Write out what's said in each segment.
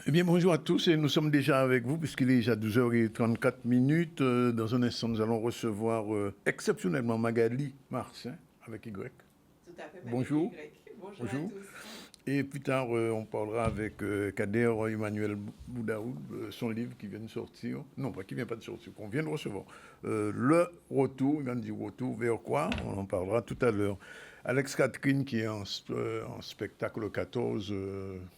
Eh bien, bonjour à tous et nous sommes déjà avec vous puisqu'il est déjà 12h34. Dans un instant, nous allons recevoir exceptionnellement Magali Marcin avec Y. Tout à fait. Bonjour. Bonjour Bonjour. à tous. Et plus tard, on parlera avec Kader Emmanuel Boudaoud, son livre qui vient de sortir. Non, pas qui vient pas de sortir, qu'on vient de recevoir. Le retour, il vient de dire retour vers quoi? On en parlera tout à l'heure. Alex Catherine qui est en spectacle le 14,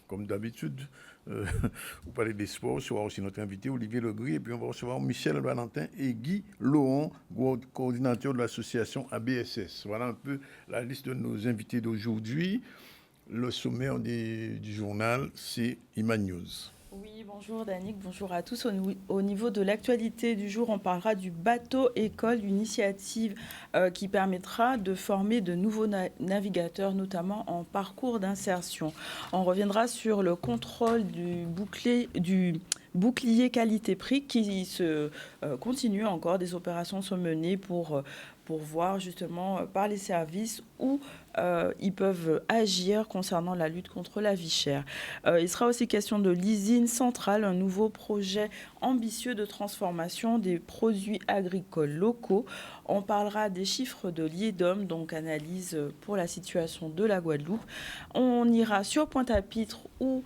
comme d'habitude. Vous parlez des sports, ce sera aussi notre invité Olivier Legris, et puis on va recevoir Michel Valentin et Guy Laurent, coordinateur de l'association ABSS. Voilà un peu la liste de nos invités d'aujourd'hui. Le sommaire du journal, c'est Iman News. Oui, bonjour Danick, bonjour à tous. Au niveau de l'actualité du jour, on parlera du bateau école, une initiative qui permettra de former de nouveaux navigateurs, notamment en parcours d'insertion. On reviendra sur le contrôle du bouclier qualité-prix qui se continue encore. Des opérations sont menées pour voir justement par les services où ils peuvent agir concernant la lutte contre la vie chère. Il sera aussi question de l'usine centrale, un nouveau projet ambitieux de transformation des produits agricoles locaux. On parlera des chiffres de l'IEDOM, donc analyse pour la situation de la Guadeloupe. On ira sur Pointe-à-Pitre où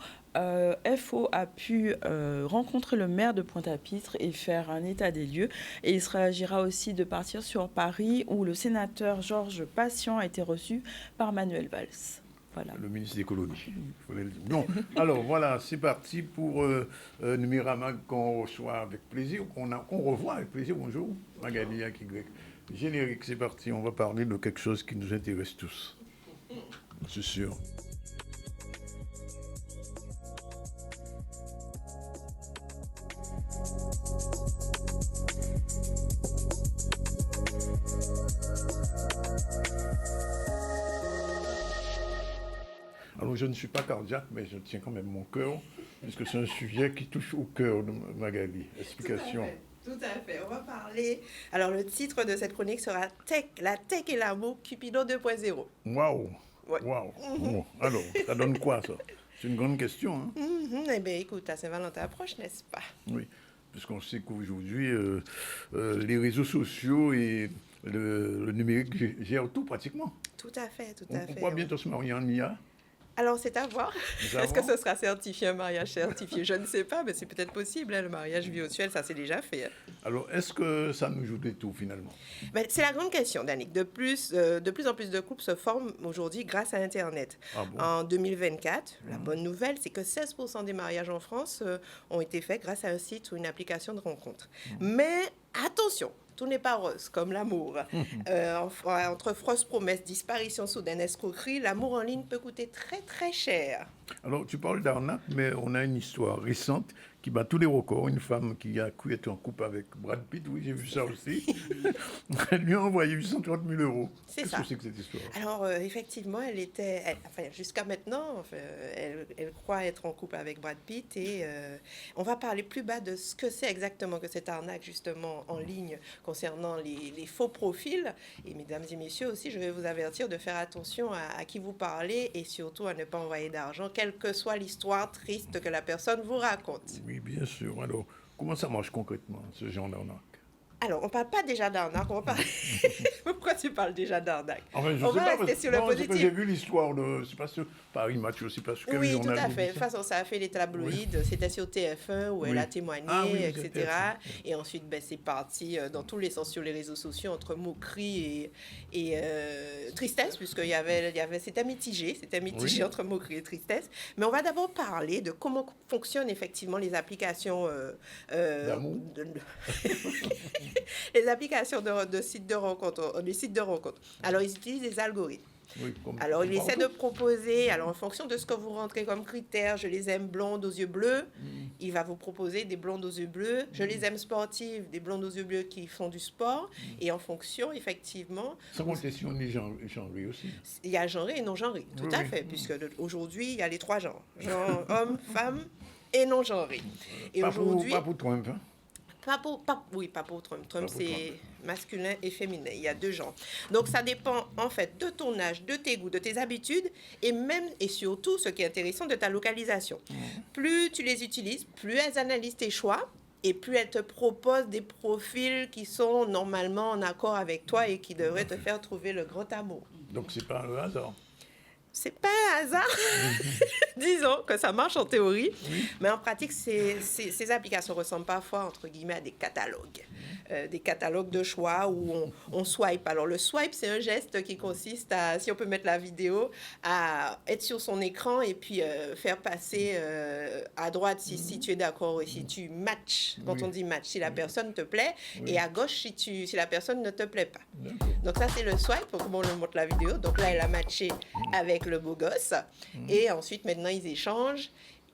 FO a pu rencontrer le maire de Pointe-à-Pitre et faire un état des lieux. Et il s'agira aussi de partir sur Paris où le sénateur Georges Patient a été reçu par Manuel Valls. Voilà. Le ministre des colonies. Non. Alors voilà, c'est parti pour Numéramag qu'on reçoit avec plaisir, qu'on revoit avec plaisir. Bonjour, Magali Akigwek. Générique, c'est parti. On va parler de quelque chose qui nous intéresse tous. C'est sûr. Alors, je ne suis pas cardiaque, mais je tiens quand même mon cœur, puisque c'est un sujet qui touche au cœur de Magali. Explication. Tout à fait. On va parler. Alors, le titre de cette chronique sera Tech, la tech et l'amour, Cupidon 2.0. Waouh! Ouais. Waouh! Bon, alors, ça donne quoi, ça? C'est une grande question, hein? Eh bien, écoute, à Saint-Valentin approche, n'est-ce pas? Oui, puisqu'on sait qu'aujourd'hui, les réseaux sociaux et le numérique gèrent tout pratiquement. Tout à fait, tout On à fait. pourra bientôt se marier en IA. Alors, c'est à voir. C'est à Est-ce que voir. ce sera certifié, un mariage certifié? Je ne sais pas, mais c'est peut-être possible. Hein, le mariage virtuel, ça c'est déjà fait. Hein. Alors, est-ce que ça nous joue des tours, finalement? Ben, c'est la grande question, Danick. De plus en plus de couples se forment aujourd'hui grâce à Internet. Ah bon? En 2024, la bonne nouvelle, c'est que 16% des mariages en France ont été faits grâce à un site ou une application de rencontre. Mais attention, tout n'est pas rose, comme l'amour. Entre fausses promesses, disparition soudaine, escroquerie, l'amour en ligne peut coûter très très cher. Alors, tu parles d'arnaque, mais on a une histoire récente qui bat tous les records. Une femme qui a cru être en couple avec Brad Pitt, oui, j'ai vu ça aussi. Elle lui a envoyé 830 000 euros. C'est Qu'est-ce ça. que c'est que cette histoire? Alors, effectivement, jusqu'à maintenant, elle croit être en couple avec Brad Pitt et on va parler plus bas de ce que c'est exactement que cette arnaque, justement, en ligne concernant les faux profils. Et mesdames et messieurs aussi, je vais vous avertir de faire attention à qui vous parlez et surtout à ne pas envoyer d'argent, quelle que soit l'histoire triste que la personne vous raconte. Oui, bien sûr. Alors, comment ça marche concrètement, ce genre d'arnaque? Alors, on ne parle pas déjà d'arnaque, on va parler... Pourquoi tu parles déjà d'arnaque? Enfin, je On sais va pas, rester parce- sur le non, c'est parce que positif. j'ai vu l'histoire de... C'est pas sur Paris Match, c'est pas sur quel Oui, tout journal à j'ai fait. vu De toute ça. façon, ça a fait les tabloïds. C'était sur TF1 où elle Oui. a témoigné, Ah oui, c'est etc. TF1. Et ensuite, c'est parti dans tous les sens sur les réseaux sociaux entre moquerie et tristesse, puisqu'il y avait, c'était mitigé Oui. entre moquerie et tristesse. Mais on va d'abord parler de comment fonctionnent effectivement les applications D'amour. les applications de sites de rencontres, les sites de rencontres. Alors, ils utilisent des algorithmes. Oui, Alors, il comme essaie partout. de proposer, alors en fonction de ce que vous rentrez comme critère, je les aime blondes aux yeux bleus, il va vous proposer des blondes aux yeux bleus. Je les aime sportives, des blondes aux yeux bleus qui font du sport. Et en fonction, effectivement, Sans compter si on est genré aussi. il y a genré et non genré, tout Oui, à oui. fait, puisque aujourd'hui, il y a les 3 genres, genre homme, femme et non genré. Et aujourd'hui, Pas pour Trump, hein. oui, pas pour Trump. Trump, Pas pour c'est Trump. masculin et féminin. Il y a 2 genres. Donc, ça dépend, en fait, de ton âge, de tes goûts, de tes habitudes et même et surtout, ce qui est intéressant, de ta localisation. Plus tu les utilises, plus elles analysent tes choix et plus elles te proposent des profils qui sont normalement en accord avec toi et qui devraient te faire trouver le grand amour. Donc, c'est pas un hasard. C'est pas un hasard. Disons que ça marche en théorie, mais en pratique, ces applications ressemblent parfois, entre guillemets, à des catalogues. Des catalogues de choix où on swipe. Alors, le swipe, c'est un geste qui consiste à, si on peut mettre la vidéo, à être sur son écran et puis faire passer à droite si tu es d'accord et si tu matches. Quand Oui. on dit match, si la personne te plaît, Oui. et à gauche si la personne ne te plaît pas. D'accord. Donc ça, c'est le swipe, comme on le montre la vidéo. Donc là, elle a matché avec le beau gosse. Et ensuite, maintenant, ils échangent.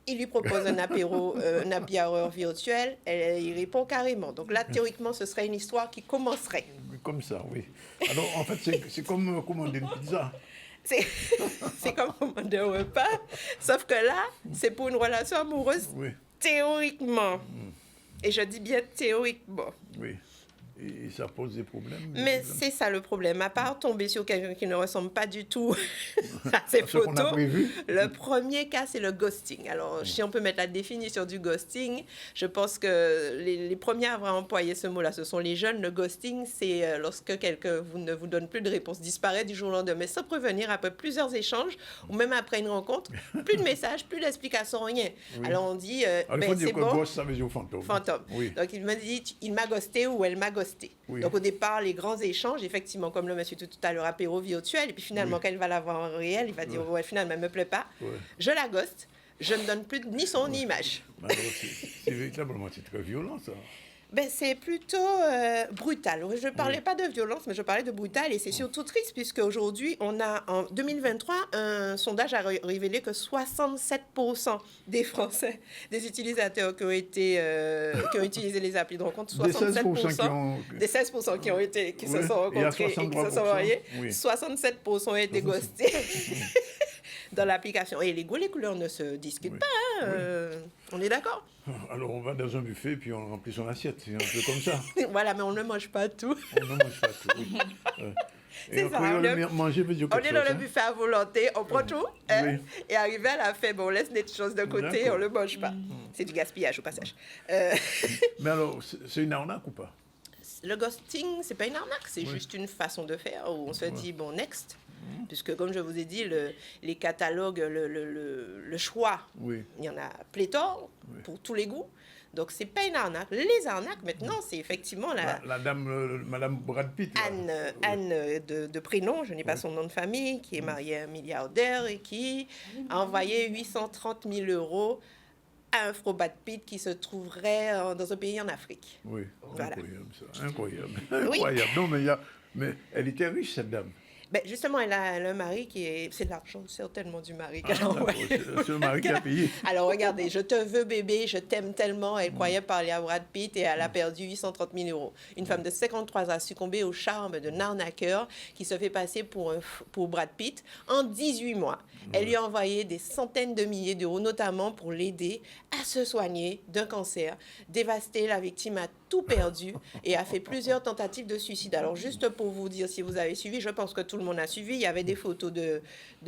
Il lui propose un apéro, un happy hour virtuel. Il répond carrément. Donc là, théoriquement, ce serait une histoire qui commencerait. Comme ça, oui. Alors, en fait, c'est comme commander une pizza. C'est comme commander un repas. Sauf que là, c'est pour une relation amoureuse Oui, théoriquement. Et je dis bien théoriquement. oui. Et ça pose des problèmes. Mais c'est ça le problème. À part tomber sur quelqu'un qui ne ressemble pas du tout à ses Ce qu'on a photos, prévu. le premier cas, c'est le ghosting. Alors, si on peut mettre la définition du ghosting, je pense que les premiers à avoir employé ce mot-là, ce sont les jeunes. Le ghosting, c'est lorsque quelqu'un ne vous donne plus de réponse, disparaît du jour au lendemain, sans prévenir, après plusieurs échanges, ou même après une rencontre, plus de messages, plus d'explications, rien. Oui. Alors, on dit, Alors, il faut dire c'est que bon. gosse, ça veut dire fantôme. Fantôme. Oui. Donc, il m'a dit, il m'a ghosté ou elle m'a ghosté. Oui. Donc, au départ, les grands échanges, effectivement, comme le monsieur tout à l'heure, apéro virtuel, et puis finalement, Oui. quand elle va la voir en réel, il va dire, ouais, finalement, elle ne me plaît pas. Ouais. Je la ghoste, je ne donne plus ni son ni image. Alors, c'est véritablement, c'est très violent, ça. Ben, c'est plutôt brutal. Je ne parlais pas de violence, mais je parlais de brutal. Et c'est surtout triste, puisque aujourd'hui, on a, en 2023, un sondage a révélé que 67% des Français, des utilisateurs qui ont utilisé les applis de rencontre, Des 16% 67%, qui ont... des 16% qui se Oui, sont il y a rencontrés et qui se 63%, sont mariés, oui. 67% ont été ghostés dans l'application. Et les goûts, les couleurs ne se discutent Oui. pas, hein, on est d'accord? Alors, on va dans un buffet, puis on remplit son assiette. C'est un peu comme ça. Voilà, mais on ne mange pas tout. On ne mange pas tout. Oui. Et C'est en ça, créole, manger veut dire On quelque est dans chose, le hein. buffet à volonté, on prend tout, hein, Oui. et arrivé à la fin, bon, on laisse des choses de côté, D'accord. on ne le mange pas. C'est du gaspillage au passage. Mais alors, c'est une arnaque ou pas? Le ghosting, c'est pas une arnaque, c'est juste une façon de faire où on se dit, bon, next. Puisque, comme je vous ai dit, les catalogues, le choix, Oui. il y en a pléthore pour tous les goûts. Donc, c'est pas une arnaque. Les arnaques, maintenant, c'est effectivement La dame, Madame Brad Pitt. là. Anne de prénom, je n'ai pas son nom de famille, qui est mariée à un milliardaire et qui a envoyé 830 000 € à un faux Brad Pitt qui se trouverait dans un pays en Afrique. Oui, Voilà. incroyable ça. Incroyable. Oui. Incroyable. Non, mais elle était riche, cette dame. Ben, justement, elle a un mari qui est... C'est de l'argent, certainement, du mari qu'elle a D'accord. envoyé. C'est le mari qui a payé. Alors, regardez, je te veux bébé, je t'aime tellement. Elle croyait parler à Brad Pitt et elle a perdu 830 000 €. Une femme de 53 ans a succombé au charme d'un arnaqueur qui se fait passer pour Brad Pitt en 18 mois. Elle lui a envoyé des centaines de milliers d'euros, notamment pour l'aider à se soigner d'un cancer. Dévasté, la victime a tout perdu et a fait plusieurs tentatives de suicide. Alors, juste pour vous dire, si vous avez suivi, je pense que tout le monde a suivi, il y avait des photos de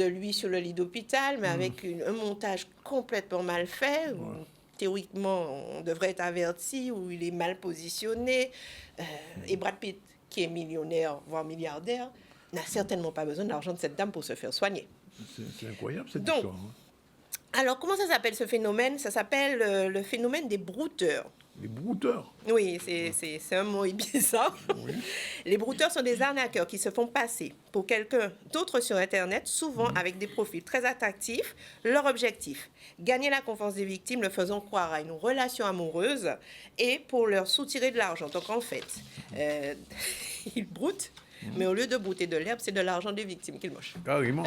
lui sur le lit d'hôpital, mais avec un montage complètement mal fait. Où, théoriquement, on devrait être averti, où il est mal positionné. Et Brad Pitt, qui est millionnaire, voire milliardaire, n'a certainement pas besoin de l'argent de cette dame pour se faire soigner. C'est incroyable, cette Donc, histoire. Hein. Alors, comment ça s'appelle ce phénomène? Ça s'appelle le phénomène des brouteurs. Les brouteurs. Oui, c'est un mot bizarre. Oui. Les brouteurs sont des arnaqueurs qui se font passer pour quelqu'un d'autre sur Internet, souvent avec des profils très attractifs. Leur objectif, gagner la confiance des victimes, le faisant croire à une relation amoureuse et pour leur soutirer de l'argent. Donc, en fait, ils broutent Mais au lieu de brouter de l'herbe, c'est de l'argent des victimes qu'il mange. Carrément.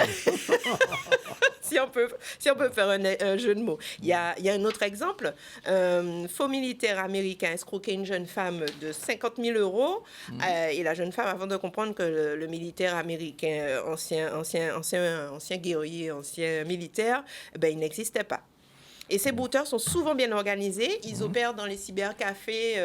Si on peut faire un jeu de mots. Il y a un autre exemple. Faux militaire américain escroquait une jeune femme de 50 000 euros. Et la jeune femme, avant de comprendre que le militaire américain, ancien guerrier, ancien militaire, il n'existait pas. Et ces brouteurs sont souvent bien organisés. Ils opèrent dans les cybercafés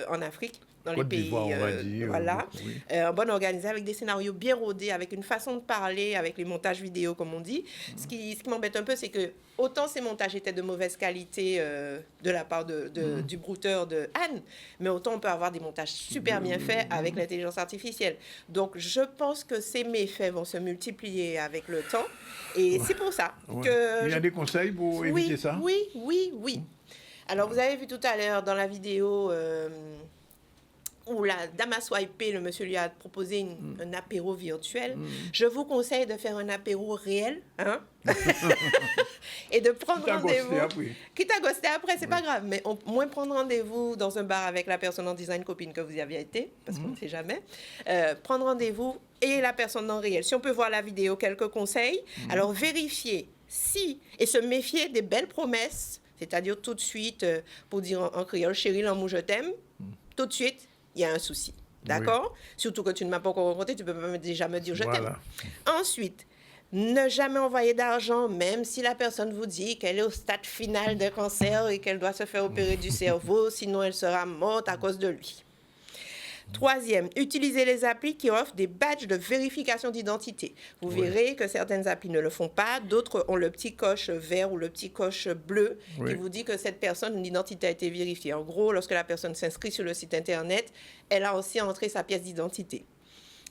en Afrique, dans Côte les pays, d'Ivoire, on va dire. voilà, Oui. bon organisé, avec des scénarios bien rodés, avec une façon de parler, avec les montages vidéo, comme on dit. Ce qui m'embête un peu, c'est que autant ces montages étaient de mauvaise qualité de la part du brouteur de Anne, mais autant on peut avoir des montages super bien faits avec l'intelligence artificielle. Donc, je pense que ces méfaits vont se multiplier avec le temps. Et c'est pour ça que... Il y a des conseils pour éviter ça? Oui. Alors, vous avez vu tout à l'heure dans la vidéo... où la dame a swipé, le monsieur lui a proposé un apéro virtuel. Je vous conseille de faire un apéro réel, hein? Et de prendre rendez-vous. Quitte à ghoster après, c'est pas grave, mais au moins prendre rendez-vous dans un bar avec la personne en disant une copine que vous y aviez été, parce qu'on ne sait jamais. Prendre rendez-vous et la personne en réel. Si on peut voir la vidéo, quelques conseils. Alors, vérifier si, et se méfier des belles promesses, c'est-à-dire tout de suite, pour dire en créole, chérie, l'amour, je t'aime, tout de suite, il y a un souci. D'accord? Surtout que tu ne m'as pas encore rencontré, tu ne peux déjà me dire je t'aime. Ensuite, ne jamais envoyer d'argent, même si la personne vous dit qu'elle est au stade final d'un cancer et qu'elle doit se faire opérer du cerveau, sinon elle sera morte à cause de lui. Troisième, utilisez les applis qui offrent des badges de vérification d'identité. Vous verrez que certaines applis ne le font pas, d'autres ont le petit coche vert ou le petit coche bleu qui vous dit que cette personne, l'identité a été vérifiée. En gros, lorsque la personne s'inscrit sur le site Internet, elle a aussi entré sa pièce d'identité.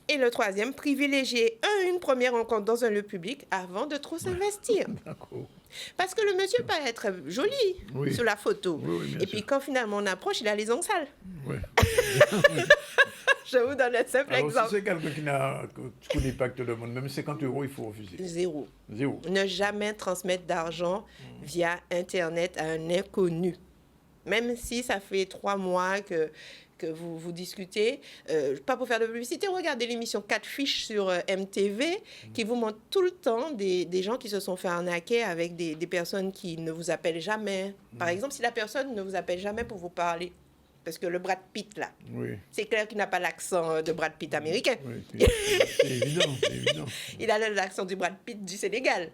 Et le troisième, privilégier une première rencontre dans un lieu public avant de trop s'investir. D'accord. Parce que le monsieur peut être joli sur la photo. Et puis quand finalement on approche, il a les ongles sales. Je vous donne un simple exemple. Si c'est quelqu'un qui ne connaît pas, que te demande même 50 euros, il faut refuser. Zéro. Ne jamais transmettre d'argent via Internet à un inconnu. Même si ça fait 3 mois que vous discutez, pas pour faire de publicité, regardez l'émission 4 fiches sur MTV qui vous montre tout le temps des gens qui se sont fait arnaquer avec des personnes qui ne vous appellent jamais. Par exemple, si la personne ne vous appelle jamais pour vous parler, parce que le Brad Pitt, là, c'est clair qu'il n'a pas l'accent de Brad Pitt américain. C'est évident. Il a l'accent du Brad Pitt du Sénégal.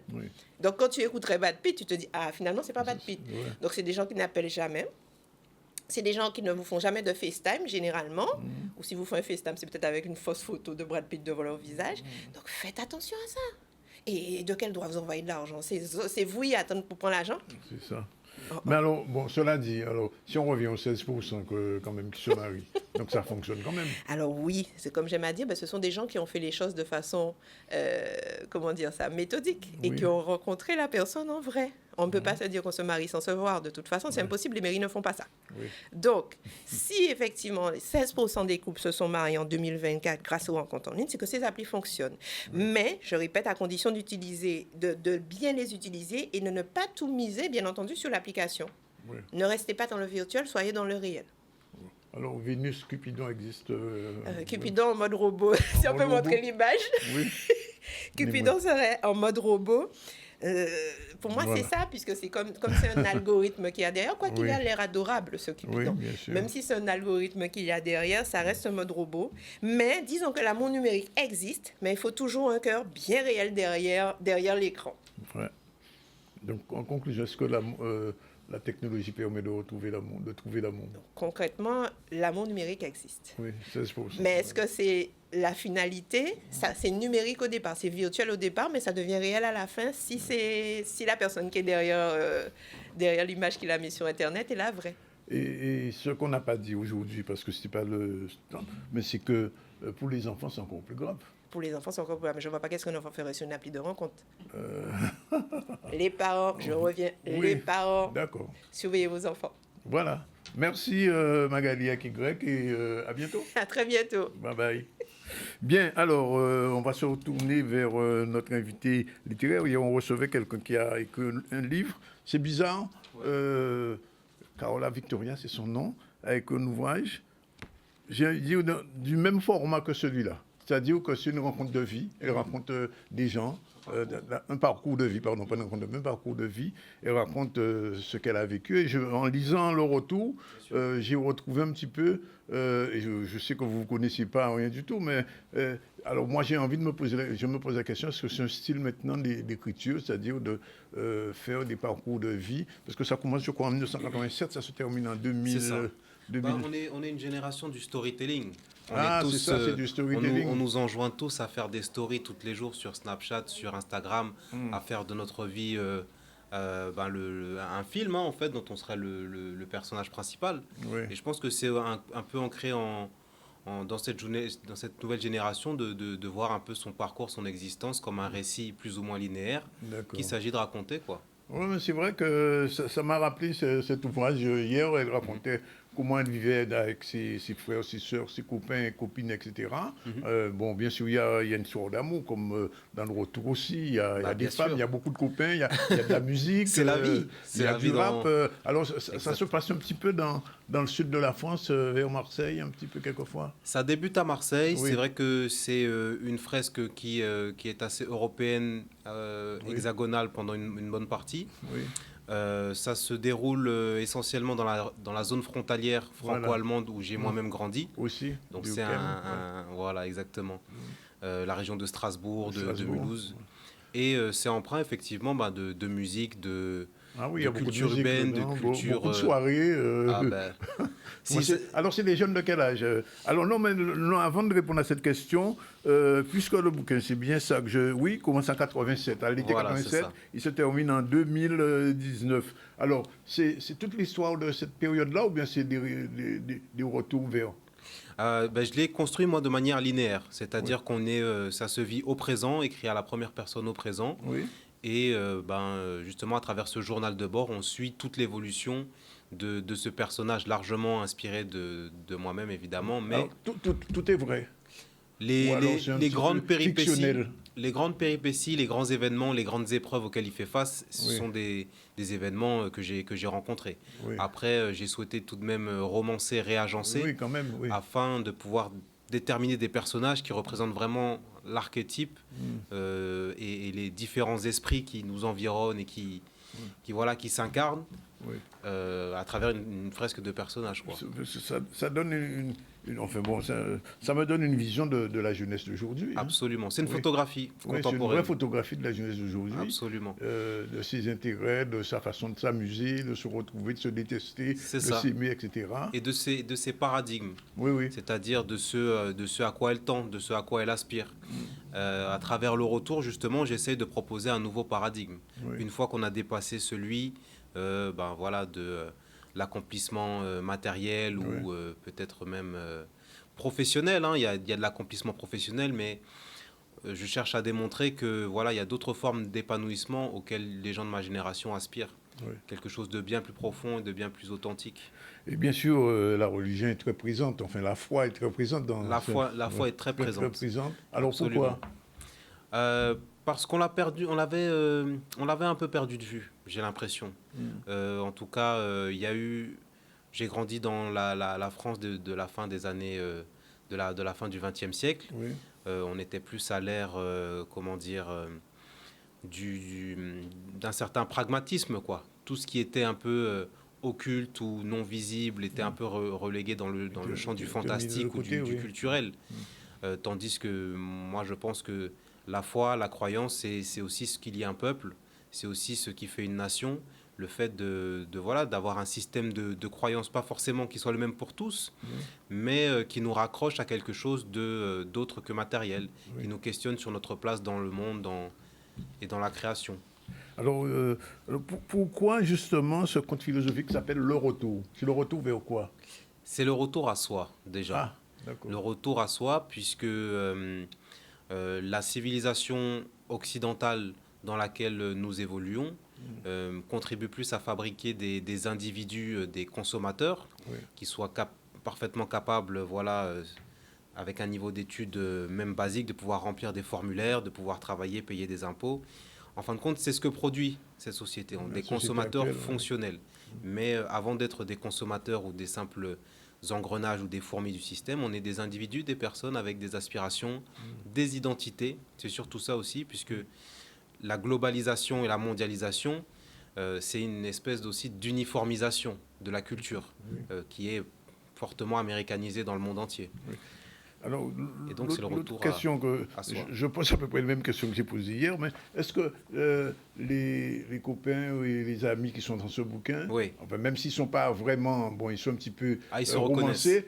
Donc, quand tu écouterais Brad Pitt, tu te dis, ah, finalement, c'est pas Brad Pitt. Donc, c'est des gens qui n'appellent jamais. C'est des gens qui ne vous font jamais de FaceTime, généralement. Ou si vous font un FaceTime, c'est peut-être avec une fausse photo de Brad Pitt devant leur visage. Donc, faites attention à ça. Et de quel droit vous envoyer de l'argent? C'est vous y attendre pour prendre l'argent? C'est ça. Mais alors, bon, cela dit, alors, si on revient aux 16% quand même qui se marient, donc ça fonctionne quand même. Alors oui, c'est comme j'aime à dire, ce sont des gens qui ont fait les choses de façon, méthodique et qui ont rencontré la personne en vrai. On ne peut pas se dire qu'on se marie sans se voir. De toute façon, c'est impossible. Les mairies ne font pas ça. Donc, si effectivement les 16% des couples se sont mariés en 2024 grâce aux rencontres en ligne, c'est que ces applis fonctionnent. Mais, je répète, à condition d'utiliser, de bien les utiliser et de ne pas tout miser, bien entendu, sur l'application. Ne restez pas dans le virtuel, soyez dans le réel. Alors, Vénus, Cupidon existe... Cupidon en mode robot, si on peut montrer l'image. Cupidon serait en mode robot. Pour moi, c'est ça, puisque c'est comme c'est un algorithme qu'il y a derrière. Quoi qu'il a l'air adorable, ce Cupidon. Même si c'est un algorithme qu'il y a derrière, ça reste un mode robot. Mais disons que l'amour numérique existe, mais il faut toujours un cœur bien réel derrière l'écran. Donc, en conclusion, est-ce que la technologie permet de trouver l'amour? Donc, concrètement, l'amour numérique existe. 16%. Mais est-ce que c'est la finalité? Ça, c'est numérique au départ, c'est virtuel au départ, mais ça devient réel à la fin si la personne qui est derrière l'image qu'il a mise sur Internet est la vraie. Et ce qu'on n'a pas dit aujourd'hui, parce que c'est pas le... Mais c'est que pour les enfants, c'est encore plus grave. Pour les enfants, c'est encore plus grave. Mais je ne vois pas qu'est-ce qu'un enfant ferait sur une appli de rencontre. Les parents, je reviens, les parents. D'accord. Surveillez vos enfants. Voilà. Merci Magali Akigrek et à bientôt. À très bientôt. Bye bye. Bien, alors on va se retourner vers notre invité littéraire. Hier, on recevait quelqu'un qui a écrit un livre. C'est bizarre. Carola Victoria, c'est son nom, avec un ouvrage. J'ai dit du même format que celui-là. C'est-à-dire que c'est une rencontre de vie. Elle rencontre des gens, un parcours de vie, pardon, pas une rencontre de vie, un parcours de vie. Elle raconte ce qu'elle a vécu. Et en lisant le retour, j'ai retrouvé un petit peu, et je sais que vous ne connaissez pas rien du tout, mais alors moi j'ai envie de me poser, je me pose la question, est-ce que c'est un style maintenant d'écriture, c'est-à-dire de faire des parcours de vie, parce que ça commence je crois en 1987, ça se termine en 2000. C'est ça. 2000. On est une génération du storytelling. C'est ça, c'est du storytelling. On nous enjoint tous à faire des stories tous les jours sur Snapchat, sur Instagram, à faire de notre vie un film en fait dont on serait le personnage principal. Oui. Et je pense que c'est un peu ancré dans cette nouvelle génération de voir un peu son parcours, son existence comme un récit plus ou moins linéaire qu'il s'agit de raconter, quoi. Oui, mais c'est vrai que ça m'a rappelé cet ouvrage hier. Elle racontait comment elle vivait avec ses frères, ses soeurs, ses copains et copines, etc. Bon, bien sûr, il y a une histoire d'amour, comme dans le retour aussi. Il y a des femmes, il y a beaucoup de copains, il y a de la musique. C'est la vie. Il y a du rap. Alors, ça se passe un petit peu dans le sud de la France, vers Marseille, un petit peu quelquefois. Ça débute à Marseille. Oui. C'est vrai que c'est une fresque qui est assez européenne, hexagonale pendant une bonne partie. Oui. Ça se déroule essentiellement dans la zone frontalière franco-allemande où j'ai moi-même grandi. Aussi. Donc c'est voilà, exactement. La région de Strasbourg, de Mulhouse. Et c'est empreint effectivement de musique, de culture urbaine, de culture... Beaucoup de soirées. Alors, c'est des jeunes de quel âge? Alors, non, avant de répondre à cette question, puisque le bouquin, c'est bien ça que oui, commence en 87. À l'été 87, il se termine en 2019. Alors, c'est toute l'histoire de cette période-là ou bien c'est des retours vers... je l'ai construit moi de manière linéaire, c'est-à-dire ça se vit au présent, écrit à la première personne au présent. Oui. Et justement, à travers ce journal de bord, on suit toute l'évolution de ce personnage largement inspiré de moi-même, évidemment. Mais alors, tout est vrai. Les grandes péripéties, les grands événements, les grandes épreuves auxquelles il fait face, ce sont des événements que j'ai rencontrés. Oui. Après, j'ai souhaité tout de même romancer, réagencer, quand même, afin de pouvoir déterminer des personnages qui représentent vraiment l'archétype et les différents esprits qui nous environnent et qui s'incarnent à travers une fresque de personnages, quoi. Ça donne enfin bon, ça me donne une vision de la jeunesse d'aujourd'hui. Absolument. C'est une photographie contemporaine. C'est une vraie photographie de la jeunesse d'aujourd'hui. Absolument. De ses intérêts, de sa façon de s'amuser, de se retrouver, de se détester, de s'aimer, etc. Et de ses paradigmes. Oui. C'est-à-dire de ce à quoi elle tend, de ce à quoi elle aspire. À travers le retour, justement, j'essaie de proposer un nouveau paradigme. Une fois qu'on a dépassé celui de l'accomplissement matériel ou peut-être même professionnel. Il y a de l'accomplissement professionnel, mais je cherche à démontrer que il y a d'autres formes d'épanouissement auxquelles les gens de ma génération aspirent. Quelque chose de bien plus profond et de bien plus authentique. Et bien sûr, la religion est très présente. Enfin, la foi est très présente dans la foi est très présente. Alors absolument. Pourquoi parce qu'on l'a perdu, on l'avait un peu perdu de vue, j'ai l'impression. En tout cas, j'ai grandi dans la France de la fin des années, de la fin du XXe siècle. Oui. On était plus à l'ère, d'un certain pragmatisme, quoi. Tout ce qui était un peu occulte ou non visible était un peu relégué dans le champ du fantastique ou du culturel. Tandis que moi, je pense que la foi, la croyance, c'est aussi ce qui lie un peuple, c'est aussi ce qui fait une nation. Le fait d'avoir un système de croyance, pas forcément qui soit le même pour tous, mais qui nous raccroche à quelque chose d'autre que matériel, qui nous questionne sur notre place dans le monde et dans la création. Alors, pourquoi justement ce conte philosophique s'appelle Le Retour? C'est le retour vers quoi? C'est le retour à soi, déjà. Ah, d'accord. Le retour à soi, puisque la civilisation occidentale dans laquelle nous évoluons contribue plus à fabriquer des individus, des consommateurs, qui soient parfaitement capables, avec un niveau d'études même basique, de pouvoir remplir des formulaires, de pouvoir travailler, payer des impôts. En fin de compte, c'est ce que produit cette société, des consommateurs fonctionnels. Mais avant d'être des consommateurs ou des simples engrenages ou des fourmis du système. On est des individus, des personnes avec des aspirations, des identités. C'est surtout ça aussi, puisque la globalisation et la mondialisation, c'est une espèce aussi d'uniformisation de la culture qui est fortement américanisée dans le monde entier. Oui. Alors, et donc, c'est le retour question à soi. Je pose à peu près la même question que j'ai posée hier, mais est-ce que les copains et les amis qui sont dans ce bouquin, enfin, même s'ils ne sont pas vraiment, bon, ils sont un petit peu romancés,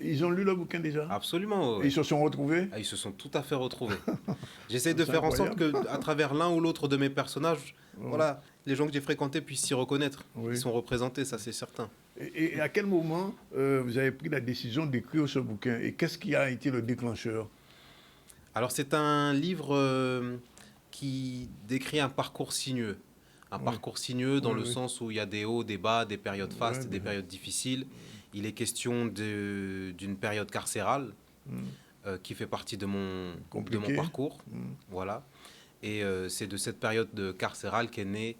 ils ont lu le bouquin déjà? Absolument. Et ils se sont retrouvés? Ils se sont tout à fait retrouvés. J'essaie de faire en sorte qu'à travers l'un ou l'autre de mes personnages, voilà, les gens que j'ai fréquentés puissent s'y reconnaître. Ils sont représentés, ça c'est certain. Et à quel moment vous avez pris la décision d'écrire ce bouquin? Et qu'est-ce qui a été le déclencheur? Alors c'est un livre qui décrit un parcours sinueux. Un parcours sinueux dans le sens où il y a des hauts, des bas, des périodes fastes, des périodes difficiles. Il est question d'une période carcérale qui fait partie de mon parcours. Voilà. Et c'est de cette période carcérale qu'est née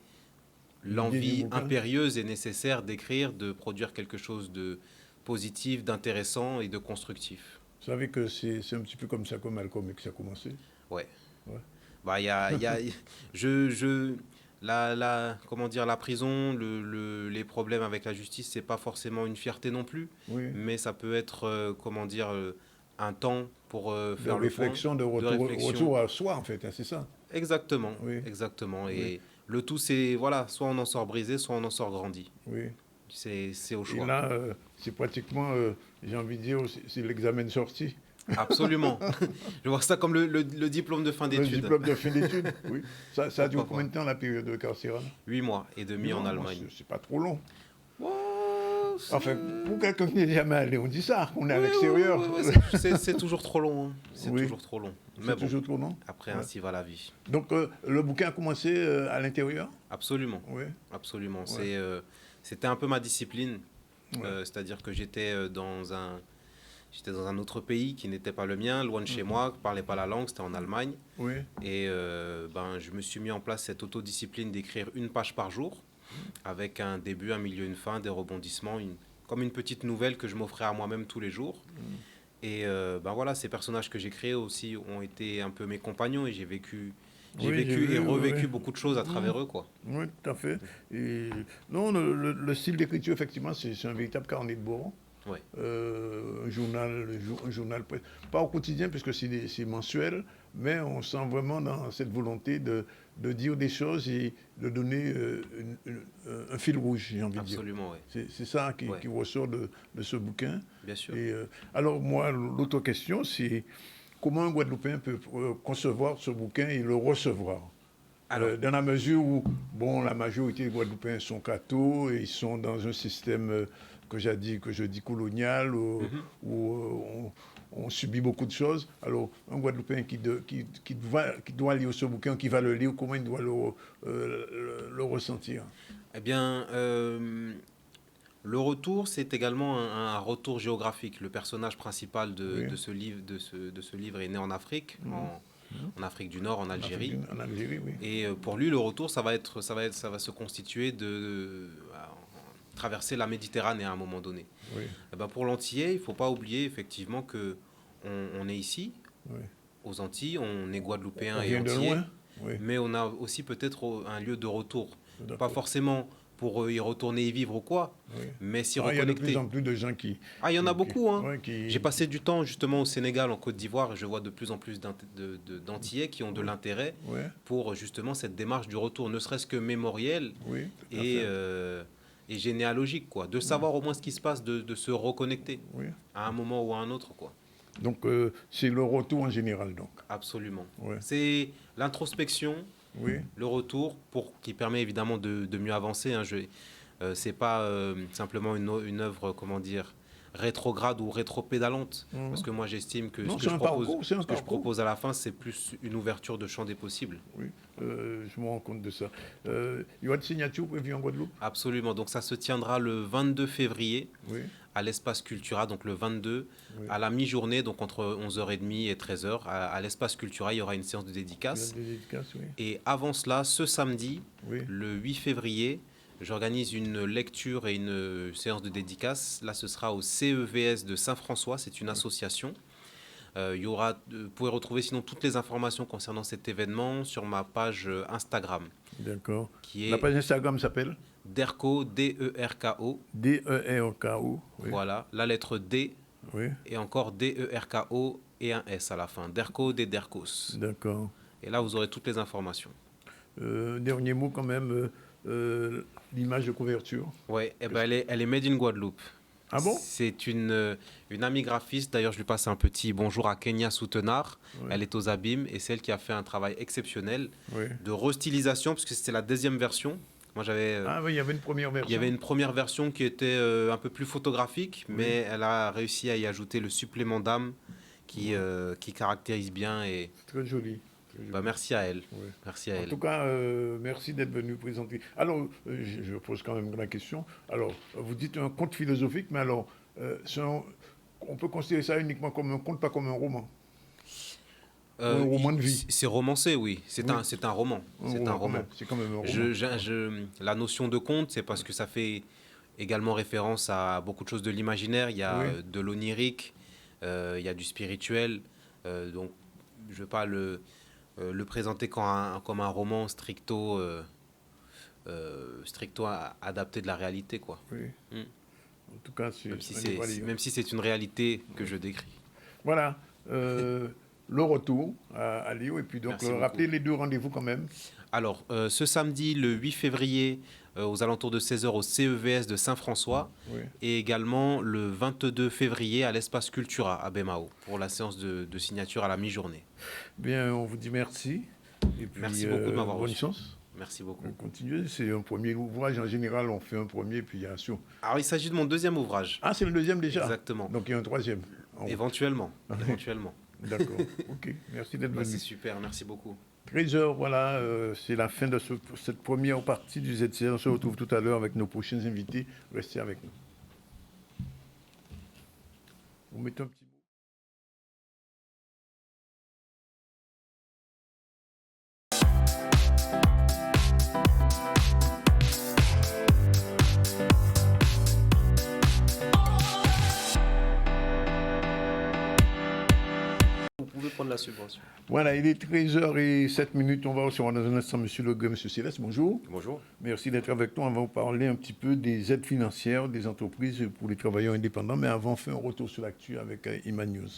l'envie impérieuse et nécessaire d'écrire, de produire quelque chose de positif, d'intéressant et de constructif. Vous savez que c'est un petit peu comme ça que Malcolm X a commencé? Ouais. Bah, comment dire, la prison, les problèmes avec la justice, c'est pas forcément une fierté non plus, mais ça peut être, comment dire, un temps pour faire réflexion, le point. De retour à soi, en fait, hein, c'est ça? Exactement, exactement. Et le tout, c'est, voilà, soit on en sort brisé, soit on en sort grandi. Oui. C'est au choix. Et là, c'est pratiquement, j'ai envie de dire, c'est l'examen de sortie. Absolument. Je vois ça comme le diplôme de fin d'études. Le diplôme de fin d'études, oui. Ça a duré combien de temps, la période carcérale? 8 mois et demi en Allemagne. C'est pas trop long. Enfin, pour quelqu'un qui n'est jamais allé, on dit ça, on est à l'extérieur. C'est toujours trop long. Hein. C'est toujours trop long. C'est toujours trop long. Après, ainsi va la vie. Donc, le bouquin a commencé à l'intérieur? Absolument. Oui. Absolument. C'était un peu ma discipline. C'est-à-dire que j'étais dans un autre pays qui n'était pas le mien, loin de chez moi, je ne parlais pas la langue, c'était en Allemagne. Oui. Et je me suis mis en place cette autodiscipline d'écrire 1 page par jour, avec un début, un milieu, une fin, des rebondissements, comme une petite nouvelle que je m'offrais à moi-même tous les jours. Et voilà, ces personnages que j'ai créés aussi ont été un peu mes compagnons et j'ai vécu et revécu beaucoup de choses à travers eux, quoi. Oui, tout à fait. Et, non, le style d'écriture, effectivement, c'est un véritable carnet de bord. Ouais. Un journal, pas au quotidien, puisque c'est mensuel, mais on sent vraiment dans cette volonté de dire des choses et de donner un fil rouge, j'ai envie de dire. Absolument, oui. C'est ça qui ressort de ce bouquin. Bien sûr. Et, alors, moi, l'autre question, c'est comment un Guadeloupéen peut concevoir ce bouquin et le recevoir? Dans la mesure où, bon, la majorité des Guadeloupéens sont cathos et ils sont dans un système que je dis colonial, où on subit beaucoup de choses. Alors, un Guadeloupéen qui doit lire ce bouquin, qui va le lire, comment il doit le ressentir? Eh bien, le retour, c'est également un retour géographique. Le personnage principal de ce livre est né en Afrique, en Afrique du Nord, en Algérie. En Algérie, oui. Et pour lui, le retour, ça va se constituer de traverser la Méditerranée à un moment donné. Oui. Et ben pour l'Antillais, il ne faut pas oublier effectivement que on est ici, aux Antilles, on est Guadeloupéen et Antillais, mais on a aussi peut-être un lieu de retour. Pas forcément pour y retourner y vivre ou quoi, mais s'y reconnecter. Il y a de plus en plus de gens qui... il y en a beaucoup. J'ai passé du temps justement au Sénégal, en Côte d'Ivoire, et je vois de plus en plus d'Antillais qui ont de l'intérêt pour justement cette démarche du retour, ne serait-ce que mémoriel et généalogique, quoi. De savoir au moins ce qui se passe, de se reconnecter à un moment ou à un autre, quoi. Donc, c'est le retour en général, donc. Absolument. C'est l'introspection, le retour, qui permet évidemment de mieux avancer. Hein. C'est pas simplement une œuvre, comment dire, rétrograde ou rétropédalante. Parce que moi, j'estime que ce que je propose à la fin, c'est plus une ouverture de champ des possibles. Oui, je me rends compte de ça. Il y aura de signature prévue en Guadeloupe? Absolument. Donc, ça se tiendra le 22 février à l'Espace Cultura, donc le 22, à la mi-journée, donc entre 11h30 et 13h. À l'Espace Cultura, il y aura une séance de dédicace. Et avant cela, ce samedi, le 8 février, j'organise une lecture et une séance de dédicace. Là, ce sera au CEVS de Saint-François, c'est une association. Vous pouvez retrouver sinon toutes les informations concernant cet événement sur ma page Instagram, D'accord. qui La est page Instagram s'appelle Derco, D-E-R-K-O. D-E-R-K-O. Oui. Voilà, la lettre D Oui. et encore D-E-R-K-O et un S à la fin. Derco, des Dercos. D'accord. Et là, vous aurez toutes les informations. Dernier mot quand même, l'image de couverture. Ouais, eh ben, elle est made in Guadeloupe. Ah bon? C'est une amie graphiste. D'ailleurs, je lui passe un petit bonjour à Kenya Soutenard. Oui. Elle est aux abîmes et c'est elle qui a fait un travail exceptionnel Oui. de restylisation, parce que c'était la deuxième version. Moi, j'avais. Ah oui, il y avait une première version. Il y avait une première version qui était un peu plus photographique, Oui. mais elle a réussi à y ajouter le supplément d'âme qui caractérise bien. Et Très joli. Très joli. bah, merci à elle. Oui. Merci à En elle. tout cas, merci d'être venu présenter. Alors, je pose quand même la question. Alors, vous dites un conte philosophique, mais alors, on peut considérer ça uniquement comme un conte, pas comme un roman. Un roman de vie. C'est romancé, oui. C'est Oui. un roman. C'est un quand roman. même. C'est quand même un roman. La notion de conte, c'est parce que ça fait également référence à beaucoup de choses de l'imaginaire. Il y a Oui. de l'onirique, il y a du spirituel. Donc, je ne veux pas le présenter comme un roman stricto adapté de la réalité, quoi. Oui. Mm. En tout cas, c'est Même si c'est une réalité que je décris. Voilà. Le retour à Lyon. Et puis donc, Merci beaucoup. rappelez les deux rendez-vous quand même. Alors, ce samedi, le 8 février, aux alentours de 16 heures au CEVS de Saint-François, Oui. et également le 22 février à l'Espace Cultura à Bemao, pour la séance de signature à la mi-journée. Bien, on vous dit merci. Et puis, Merci beaucoup de m'avoir bonne reçu. chance. Merci beaucoup. Continuez. C'est un premier ouvrage. En général, on fait un premier, puis il y a un sûr. Alors, il s'agit de mon deuxième ouvrage. Ah, c'est le deuxième déjà? Exactement. Donc, il y a un troisième. Éventuellement. Éventuellement. D'accord. OK. Merci d'être Bah, venu. c'est super, merci beaucoup. 13h, voilà, c'est la fin de cette première partie du ZCR. On se retrouve tout à l'heure avec nos prochains invités. Restez avec nous. Vous mettez un petit mot. Vous pouvez prendre la subvention. Voilà, il est 13h07. On va recevoir dans un instant M. Leguet, M. Céleste. Bonjour. Bonjour. Merci d'être avec nous. On va vous parler un petit peu des aides financières des entreprises pour les travailleurs indépendants. Mais avant, on fait un retour sur l'actu avec Iman News.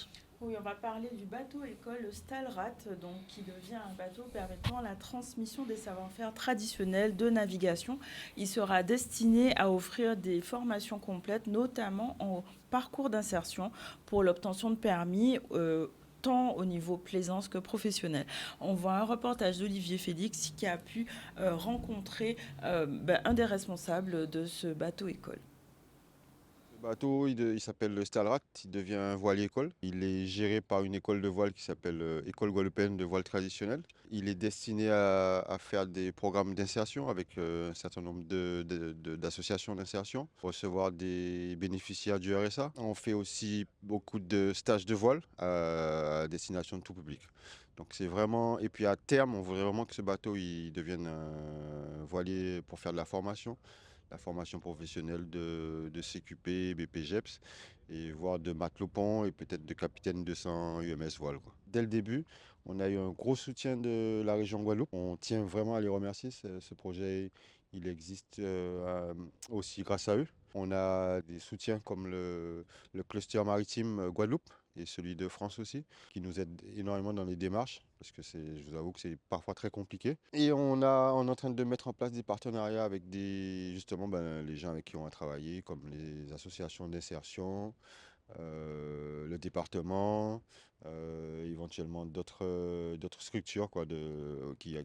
Oui, on va parler du bateau école Stalrat, donc, qui devient un bateau permettant la transmission des savoir-faire traditionnels de navigation. Il sera destiné à offrir des formations complètes, notamment en parcours d'insertion pour l'obtention de permis, tant au niveau plaisance que professionnel. On voit un reportage d'Olivier Félix qui a pu rencontrer un des responsables de ce bateau école. Le bateau, il s'appelle le Stalrat, il devient un voilier école. Il est géré par une école de voile qui s'appelle École guadeloupéenne de voile traditionnel. Il est destiné à faire des programmes d'insertion avec un certain nombre d'associations d'insertion, recevoir des bénéficiaires du RSA. On fait aussi beaucoup de stages de voile à destination de tout public. Donc c'est vraiment, et puis à terme, on voudrait vraiment que ce bateau il devienne un voilier pour faire de la formation professionnelle de CQP, BPGEPS, et voire de matelot-pont et peut-être de capitaine 200 UMS voile, quoi. Dès le début, on a eu un gros soutien de la région Guadeloupe. On tient vraiment à les remercier. Ce projet, il existe aussi grâce à eux. On a des soutiens comme le cluster maritime Guadeloupe et celui de France aussi, qui nous aident énormément dans les démarches, parce que je vous avoue que c'est parfois très compliqué. Et on est en train de mettre en place des partenariats avec justement les gens avec qui on va travailler, comme les associations d'insertion, le département, éventuellement d'autres structures quoi, qui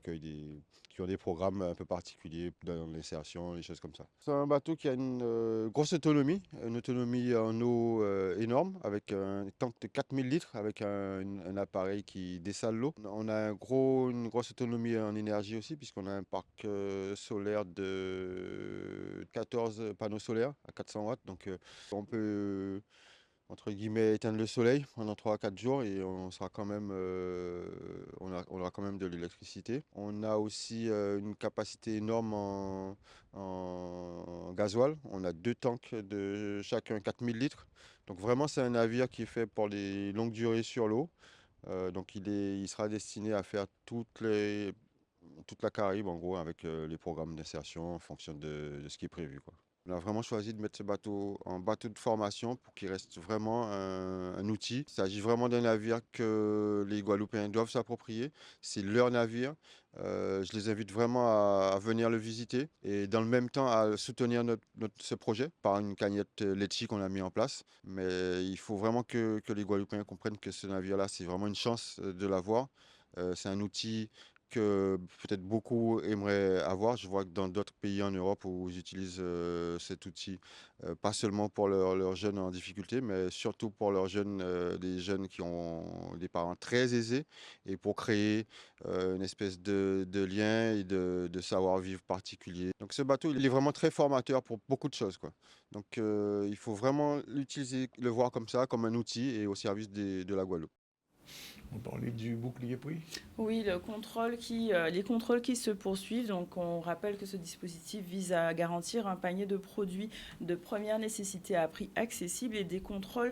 ont des programmes un peu particuliers dans l'insertion, les choses comme ça. C'est un bateau qui a une grosse autonomie, une autonomie en eau énorme, avec un tank de 4000 litres, avec un appareil qui dessale l'eau. On a une grosse autonomie en énergie aussi, puisqu'on a un parc solaire de 14 panneaux solaires à 400 watts. Donc on entre guillemets, éteindre le soleil pendant 3 à 4 jours et on sera quand même, on aura quand même de l'électricité. On a aussi une capacité énorme en gasoil. On a 2 tanks de chacun 4000 litres. Donc vraiment, c'est un navire qui est fait pour les longues durées sur l'eau. Donc il sera destiné à faire toute la Caraïbe, en gros, avec les programmes d'insertion en fonction de ce qui est prévu, quoi. On a vraiment choisi de mettre ce bateau en bateau de formation pour qu'il reste vraiment un outil. Il s'agit vraiment d'un navire que les Guadeloupéens doivent s'approprier. C'est leur navire. Je les invite vraiment à venir le visiter et dans le même temps à soutenir ce projet par une cagnotte Litchi qu'on a mis en place. Mais il faut vraiment que les Guadeloupéens comprennent que ce navire-là, c'est vraiment une chance de l'avoir. C'est un outil que peut-être beaucoup aimeraient avoir. Je vois que dans d'autres pays en Europe où ils utilisent cet outil, pas seulement pour leurs jeunes en difficulté, mais surtout pour leurs jeunes, des jeunes qui ont des parents très aisés et pour créer une espèce de lien et de savoir-vivre particulier. Donc ce bateau, il est vraiment très formateur pour beaucoup de choses, quoi. Donc il faut vraiment l'utiliser, le voir comme ça, comme un outil et au service de la Guadeloupe. On parlait du bouclier prix. Oui, les contrôles qui se poursuivent. Donc, on rappelle que ce dispositif vise à garantir un panier de produits de première nécessité à prix accessible et des contrôles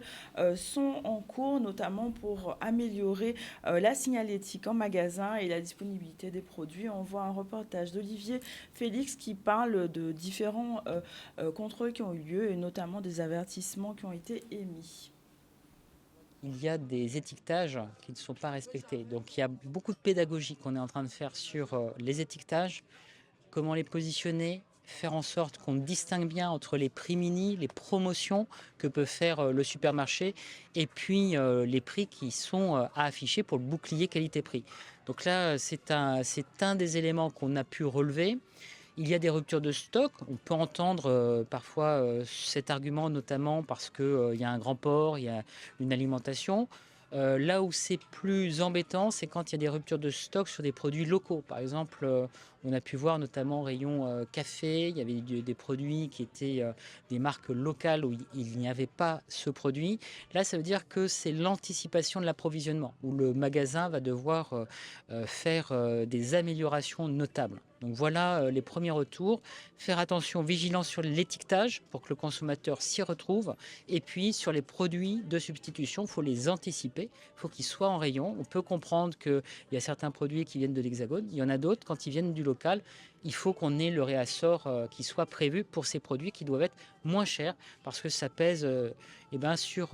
sont en cours, notamment pour améliorer la signalétique en magasin et la disponibilité des produits. On voit un reportage d'Olivier Félix qui parle de différents contrôles qui ont eu lieu et notamment des avertissements qui ont été émis. Il y a des étiquetages qui ne sont pas respectés. Donc il y a beaucoup de pédagogie qu'on est en train de faire sur les étiquetages, comment les positionner, faire en sorte qu'on distingue bien entre les prix mini, les promotions que peut faire le supermarché et puis les prix qui sont à afficher pour le bouclier qualité-prix. Donc là, c'est un des éléments qu'on a pu relever. Il y a des ruptures de stock. On peut entendre parfois cet argument, notamment parce qu'il y a un grand port, il y a une alimentation. Là où c'est plus embêtant, c'est quand il y a des ruptures de stock sur des produits locaux. Par exemple, on a pu voir notamment au rayon café, il y avait des produits qui étaient des marques locales où il n'y avait pas ce produit. Là, ça veut dire que c'est l'anticipation de l'approvisionnement, où le magasin va devoir faire des améliorations notables. Donc voilà les premiers retours. Faire attention, vigilance sur l'étiquetage pour que le consommateur s'y retrouve. Et puis sur les produits de substitution, il faut les anticiper. Il faut qu'ils soient en rayon. On peut comprendre qu'il y a certains produits qui viennent de l'Hexagone. Il y en a d'autres, quand ils viennent du local, il faut qu'on ait le réassort qui soit prévu pour ces produits qui doivent être moins chers parce que ça pèse sur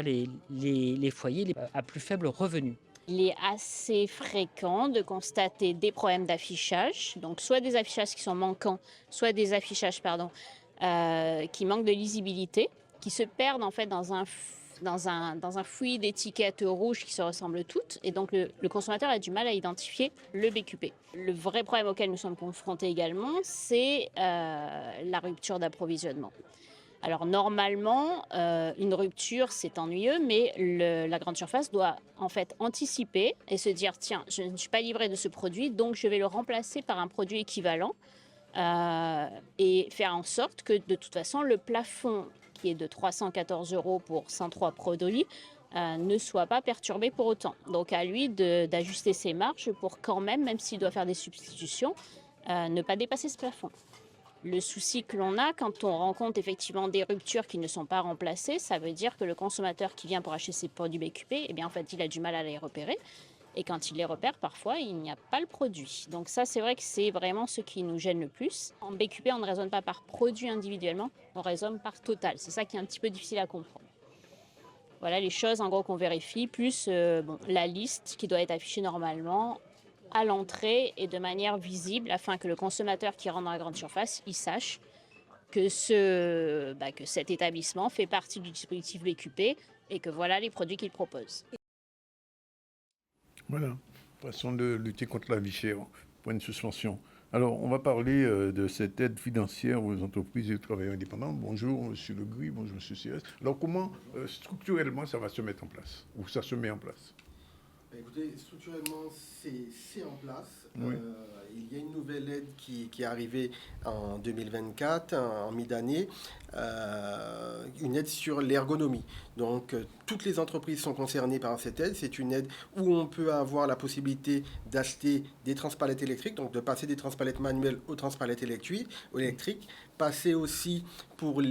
les foyers à plus faible revenu. Il est assez fréquent de constater des problèmes d'affichage, donc soit des affichages qui sont manquants, soit des affichages qui manquent de lisibilité, qui se perdent en fait dans un fouillis d'étiquettes rouges qui se ressemblent toutes, et donc le consommateur a du mal à identifier le BQP. Le vrai problème auquel nous sommes confrontés également, c'est la rupture d'approvisionnement. Alors normalement, une rupture, c'est ennuyeux, mais la grande surface doit en fait anticiper et se dire, tiens, je ne suis pas livré de ce produit, donc je vais le remplacer par un produit équivalent et faire en sorte que de toute façon, le plafond qui est de 314 € pour 103 produits ne soit pas perturbé pour autant. Donc à lui d'ajuster ses marges pour quand même s'il doit faire des substitutions, ne pas dépasser ce plafond. Le souci que l'on a quand on rencontre effectivement des ruptures qui ne sont pas remplacées, ça veut dire que le consommateur qui vient pour acheter ses produits BQP, en fait, il a du mal à les repérer. Et quand il les repère, parfois, il n'y a pas le produit. Donc ça, c'est vrai que c'est vraiment ce qui nous gêne le plus. En BQP, on ne raisonne pas par produit individuellement, on raisonne par total. C'est ça qui est un petit peu difficile à comprendre. Voilà les choses en gros qu'on vérifie, plus la liste qui doit être affichée normalement à l'entrée et de manière visible afin que le consommateur qui rentre dans la grande surface, il sache que cet établissement fait partie du dispositif BQP et que voilà les produits qu'il propose. Voilà, façon de lutter contre la vie chère, point de suspension. Alors, on va parler de cette aide financière aux entreprises et aux travailleurs indépendants. Bonjour, M. Legris, bonjour, M. Cires. Alors, comment structurellement ça va se mettre en place, ou ça se met en place? Écoutez, structurellement, c'est en place. Oui. Il y a une nouvelle aide qui est arrivée en 2024, en mi-d'année, sur l'ergonomie. Donc, toutes les entreprises sont concernées par cette aide. C'est une aide où on peut avoir la possibilité d'acheter des transpalettes électriques, donc de passer des transpalettes manuelles aux transpalettes électriques, passer aussi pour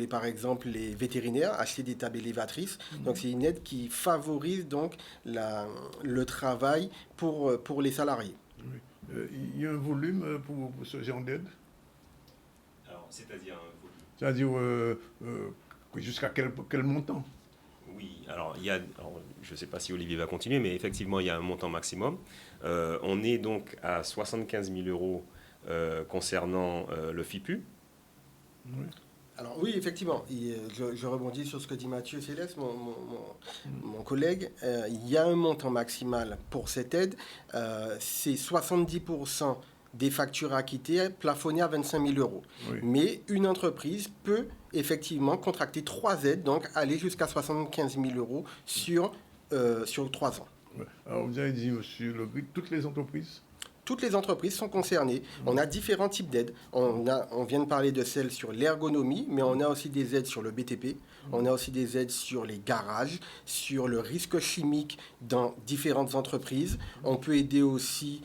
par exemple, les vétérinaires, acheter des tables élévatrices. Donc, c'est une aide qui favorise donc le travail pour les salariés. Oui. Il y a un volume pour ce genre d'aide? Alors, c'est-à-dire un volume? C'est-à-dire jusqu'à quel montant? Oui, alors, je ne sais pas si Olivier va continuer, mais effectivement, il y a un montant maximum. On est donc à 75 000 euros concernant le FIPU. Oui. Alors oui, effectivement, je rebondis sur ce que dit Mathieu Céleste, mon collègue. Il y a un montant maximal pour cette aide. C'est 70% des factures acquittées plafonnées à 25 000 euros. Oui. Mais une entreprise peut effectivement contracter 3 aides, donc aller jusqu'à 75 000 euros sur 3 ans. Ouais. Alors vous avez dit, monsieur Le Bric, toutes les entreprises? Toutes les entreprises sont concernées. On a différents types d'aides. On vient de parler de celles sur l'ergonomie, mais on a aussi des aides sur le BTP. On a aussi des aides sur les garages, sur le risque chimique dans différentes entreprises. On peut aider aussi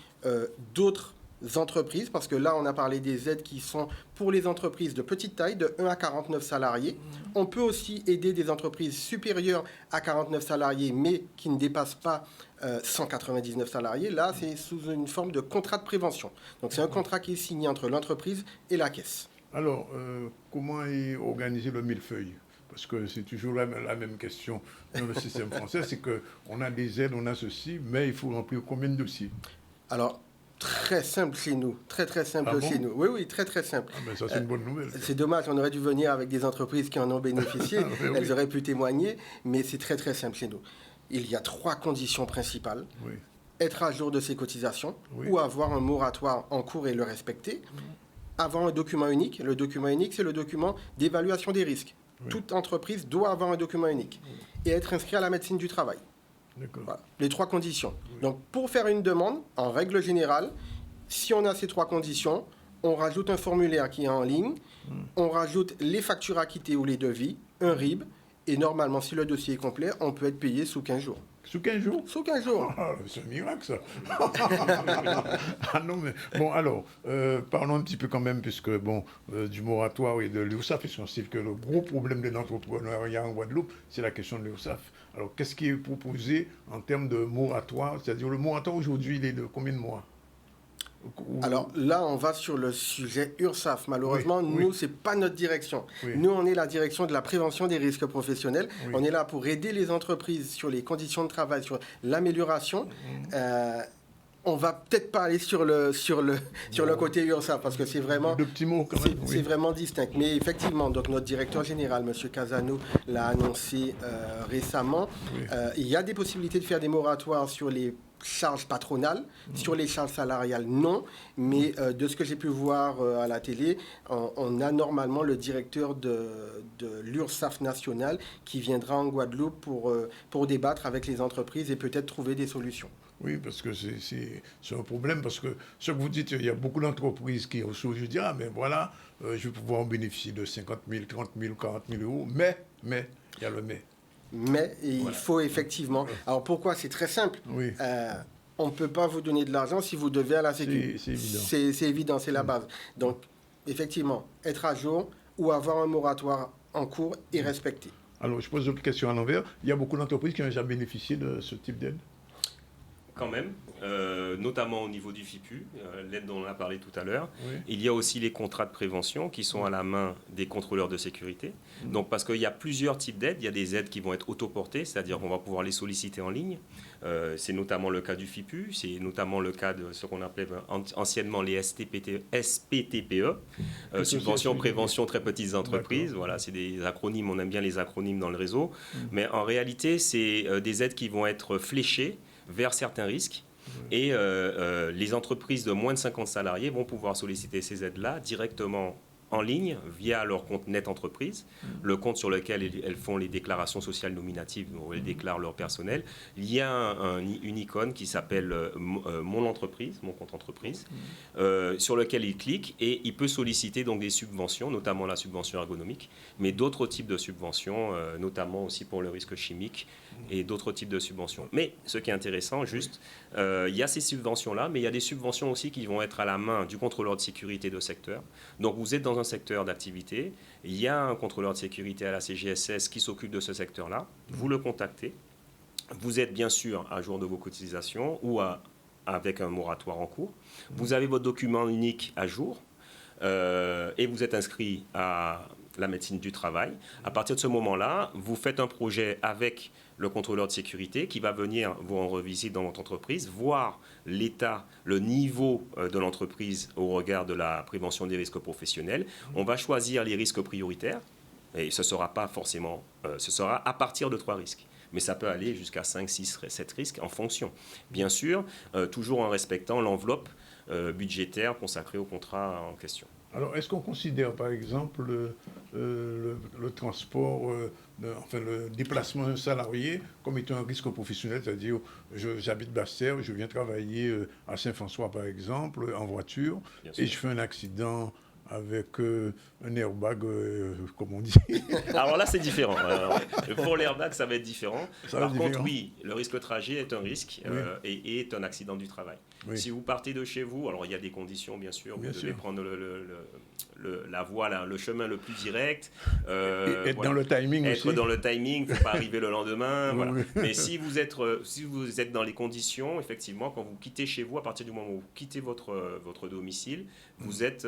d'autres entreprises, parce que là, on a parlé des aides qui sont pour les entreprises de petite taille, de 1 à 49 salariés. On peut aussi aider des entreprises supérieures à 49 salariés, mais qui ne dépassent pas 199 salariés. Là, c'est sous une forme de contrat de prévention. Donc, c'est un contrat qui est signé entre l'entreprise et la caisse. Alors, comment est organisé le millefeuille? Parce que c'est toujours la même question dans le système français, c'est qu'on a des aides, on a ceci, mais il faut remplir combien de dossiers? Alors, très simple chez nous, très simple chez nous. Oui, très simple. Ah ben ça, c'est une bonne nouvelle. C'est dommage, on aurait dû venir avec des entreprises qui en ont bénéficié, elles auraient pu témoigner, mais c'est très simple chez nous. Il y a 3 conditions principales. Oui. Être à jour de ses cotisations, oui, ou avoir un moratoire en cours et le respecter. Avoir un document unique. Le document unique, c'est le document d'évaluation des risques. Oui. Toute entreprise doit avoir un document unique. Et être inscrit à la médecine du travail. Voilà, les 3 conditions. Oui. Donc, pour faire une demande, en règle générale, si on a ces 3 conditions, on rajoute un formulaire qui est en ligne, on rajoute les factures acquittées ou les devis, un RIB, et normalement, si le dossier est complet, on peut être payé sous 15 jours. Sous 15 jours? Sous 15 jours. Ah, c'est un miracle, ça. Ah non, mais... Bon, alors, parlons un petit peu quand même, puisque, du moratoire et de l'URSSAF, parce qu'on sait que le gros problème de l'entrepreneuriat en Guadeloupe, c'est la question de l'URSSAF. Alors, qu'est-ce qui est proposé en termes de moratoire? C'est-à-dire, le moratoire, aujourd'hui, il est de combien de mois? Alors là, on va sur le sujet URSSAF. Malheureusement, nous, ce n'est pas notre direction. Oui. Nous, on est la direction de la prévention des risques professionnels. Oui. On est là pour aider les entreprises sur les conditions de travail, sur l'amélioration. On va peut-être pas aller sur le côté URSSAF, parce que c'est vraiment, c'est vraiment distinct. Mais effectivement, donc notre directeur général, M. Casano, l'a annoncé récemment. Oui. Il y a des possibilités de faire des moratoires sur les charges patronales, sur les charges salariales, non. Mais de ce que j'ai pu voir à la télé, on a normalement le directeur de l'URSSAF national qui viendra en Guadeloupe pour débattre avec les entreprises et peut-être trouver des solutions. Oui, parce que c'est un problème, parce que ce que vous dites, il y a beaucoup d'entreprises qui reçoivent, je dis, ah, mais voilà, je vais pouvoir en bénéficier de 50 000, 30 000, 40 000 euros, mais, il y a le mais. Mais il faut effectivement... Alors pourquoi? C'est très simple. Oui. On ne peut pas vous donner de l'argent si vous devez à la Sécu. C'est évident. C'est évident, c'est la base. Donc, effectivement, être à jour ou avoir un moratoire en cours et respecté. Alors, je pose une question à l'envers. Il y a beaucoup d'entreprises qui ont déjà bénéficié de ce type d'aide? Quand même, notamment au niveau du FIPU, l'aide dont on a parlé tout à l'heure. Oui. Il y a aussi les contrats de prévention qui sont à la main des contrôleurs de sécurité. Donc, parce qu'il y a plusieurs types d'aides. Il y a des aides qui vont être autoportées, c'est-à-dire qu'on va pouvoir les solliciter en ligne. C'est notamment le cas du FIPU, c'est notamment le cas de ce qu'on appelait anciennement les SPTPE, Subvention Prévention Très Petites Entreprises. Voilà, c'est des acronymes, on aime bien les acronymes dans le réseau. Mais en réalité, c'est des aides qui vont être fléchées vers certains risques. Et les entreprises de moins de 50 salariés vont pouvoir solliciter ces aides-là directement en ligne via leur compte Net Entreprise, le compte sur lequel elles font les déclarations sociales nominatives, où elles déclarent leur personnel. Il y a une icône qui s'appelle Mon Entreprise, Mon compte entreprise, sur lequel il clique et il peut solliciter donc des subventions, notamment la subvention ergonomique, mais d'autres types de subventions, notamment aussi pour le risque chimique et d'autres types de subventions. Mais ce qui est intéressant, juste, il y a ces subventions-là, mais il y a des subventions aussi qui vont être à la main du contrôleur de sécurité de secteur. Donc vous êtes dans un secteur d'activité, il y a un contrôleur de sécurité à la CGSS qui s'occupe de ce secteur-là, vous le contactez, vous êtes bien sûr à jour de vos cotisations ou avec un moratoire en cours, vous avez votre document unique à jour et vous êtes inscrit à la médecine du travail. À partir de ce moment-là, vous faites un projet avec le contrôleur de sécurité qui va venir vous rendre visite dans votre entreprise, voir l'état, le niveau de l'entreprise au regard de la prévention des risques professionnels. On va choisir les risques prioritaires et ce ne sera pas forcément, ce sera à partir de 3 risques. Mais ça peut aller jusqu'à 5, 6, 7 risques en fonction. Bien sûr, toujours en respectant l'enveloppe budgétaire consacrée au contrat en question. Alors, est-ce qu'on considère, par exemple, le transport, le déplacement d'un salarié comme étant un risque professionnel? C'est-à-dire, j'habite Basse-Terre, je viens travailler à Saint-François, par exemple, en voiture, et je fais un accident avec un airbag, comme on dit. Alors là, c'est différent. Pour l'airbag, ça va être différent. Par contre, oui, le risque trajet est un risque et est un accident du travail. Oui. Si vous partez de chez vous, alors il y a des conditions, bien sûr. Vous devez prendre la voie, le chemin le plus direct. Être dans le timing aussi. Être dans le timing, il ne faut pas arriver le lendemain. Voilà. Mais si vous êtes dans les conditions, effectivement, quand vous quittez chez vous, à partir du moment où vous quittez votre domicile, vous êtes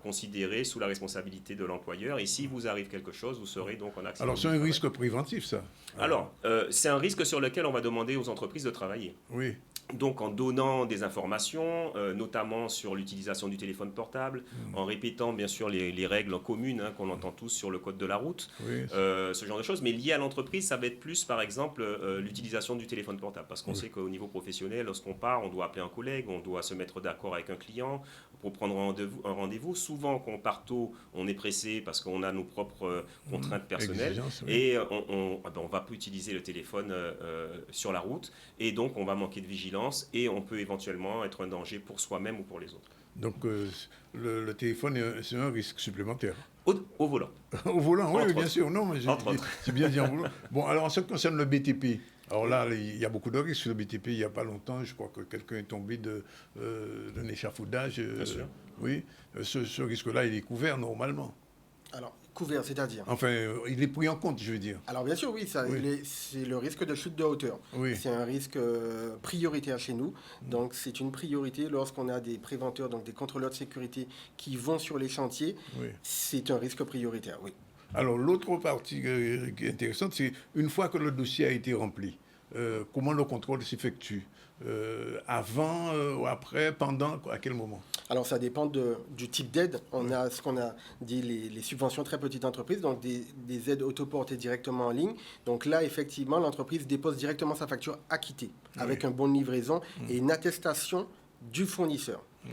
considéré sous la responsabilité de l'employeur. Et si vous arrive quelque chose, vous serez donc en accident. Alors, c'est un risque préventif, ça? Alors, c'est un risque sur lequel on va demander aux entreprises de travailler. Oui. Donc en donnant des informations, notamment sur l'utilisation du téléphone portable, en répétant bien sûr les règles communes qu'on entend tous sur le code de la route, ce genre de choses. Mais lié à l'entreprise, ça va être plus par exemple l'utilisation du téléphone portable. Parce qu'on sait qu'au niveau professionnel, lorsqu'on part, on doit appeler un collègue, on doit se mettre d'accord avec un client pour prendre un rendez-vous. Souvent, quand on part tôt, on est pressé parce qu'on a nos propres contraintes personnelles. Et on ne va plus utiliser le téléphone sur la route. Et donc, on va manquer de vigilance. Et on peut éventuellement être un danger pour soi-même ou pour les autres. Donc le téléphone, c'est un risque supplémentaire. Au volant. Au volant, oui, bien sûr. Non, mais j'ai bien dit en volant. Bon, alors en ce qui concerne le BTP, alors là, il y a beaucoup de risques sur le BTP. Il n'y a pas longtemps, je crois que quelqu'un est tombé d'un échafaudage. Bien sûr. Oui, ce risque-là, il est couvert normalement. Alors, couvert, c'est-à-dire? Enfin, il est pris en compte, je veux dire. Alors, bien sûr, oui, c'est le risque de chute de hauteur. Oui. C'est un risque prioritaire chez nous. Donc, c'est une priorité lorsqu'on a des préventeurs, donc des contrôleurs de sécurité qui vont sur les chantiers. Oui. C'est un risque prioritaire, oui. Alors, l'autre partie qui est intéressante, c'est une fois que le dossier a été rempli, comment le contrôle s'effectue? Avant, après, pendant, à quel moment? Alors, ça dépend du type d'aide. On a ce qu'on a dit, les subventions très petites entreprises, donc des aides autoportées directement en ligne. Donc là, effectivement, l'entreprise dépose directement sa facture acquittée avec un bon de livraison et une attestation du fournisseur. Oui.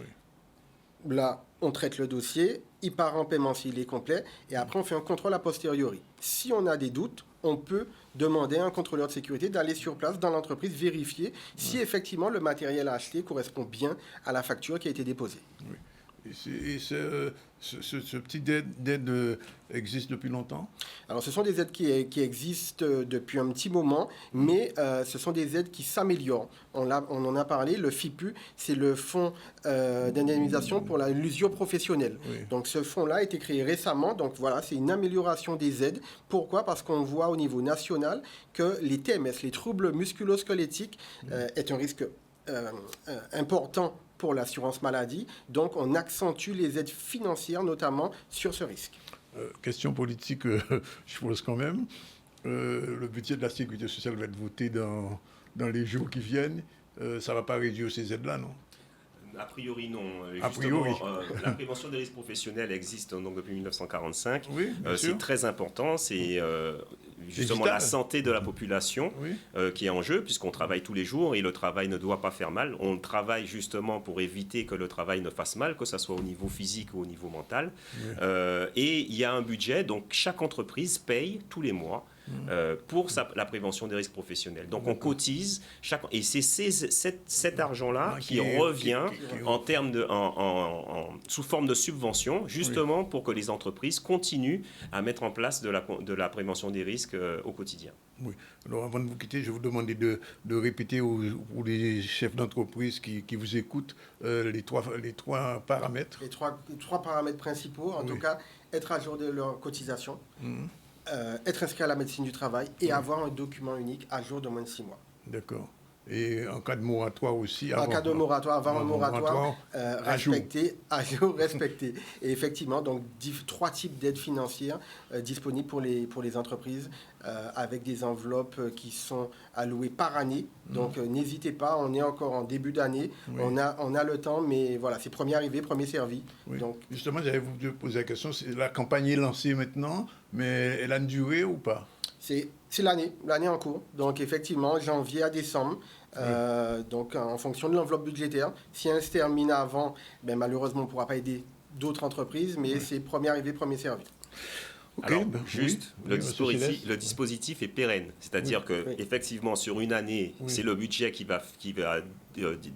Là, on traite le dossier, il part en paiement s'il est complet et après, on fait un contrôle a posteriori. Si on a des doutes, on peut demander à un contrôleur de sécurité d'aller sur place dans l'entreprise, vérifier si effectivement le matériel acheté correspond bien à la facture qui a été déposée. Oui. Et ce petit aide existe depuis longtemps? Alors, ce sont des aides qui existent depuis un petit moment, mais ce sont des aides qui s'améliorent. On en a parlé, le FIPU, c'est le fonds d'indemnisation pour l'usure professionnelle. Oui. Donc, ce fonds-là a été créé récemment. Donc, voilà, c'est une amélioration des aides. Pourquoi? Parce qu'on voit au niveau national que les TMS, les troubles musculo-squelettiques, est un risque important pour l'assurance maladie. Donc, on accentue les aides financières, notamment sur ce risque. Question politique, je pose quand même. Le budget de la sécurité sociale va être voté dans les jours qui viennent. Ça ne va pas réduire ces aides-là, non? A priori, non. A priori. La prévention des risques professionnels existe donc depuis 1945. Oui, c'est très important. C'est justement la santé de la population qui est en jeu, puisqu'on travaille tous les jours et le travail ne doit pas faire mal. On travaille justement pour éviter que le travail ne fasse mal, que ce soit au niveau physique ou au niveau mental. Et il y a un budget, donc chaque entreprise paye tous les mois pour la prévention des risques professionnels. Donc on cotise, et c'est cet argent-là qui revient en termes sous forme de subvention, justement pour que les entreprises continuent à mettre en place de la prévention des risques au quotidien. Oui. Alors avant de vous quitter, je vais vous demander de répéter aux les chefs d'entreprise qui vous écoutent les trois paramètres. Les trois paramètres principaux, en tout cas, être à jour de leur cotisation. Être inscrit à la médecine du travail et avoir un document unique à jour de moins de 6 mois. D'accord. Et en cas de moratoire aussi, avoir un moratoire respecté, à jour respecté. Et effectivement, donc 3 types d'aides financières disponibles pour les entreprises avec des enveloppes qui sont allouées par année. Donc n'hésitez pas, on est encore en début d'année, on a le temps, mais voilà, c'est premier arrivé, premier servi. Donc, justement, j'allais vous poser la question, la campagne est lancée maintenant, mais elle a une durée ou pas? C'est l'année en cours. Donc, effectivement, janvier à décembre, donc en fonction de l'enveloppe budgétaire. Si elle se termine avant, malheureusement, on ne pourra pas aider d'autres entreprises, mais c'est premier arrivé, premier servi. Alors, le dispositif est pérenne. C'est-à-dire qu'effectivement, sur une année, c'est le budget qui va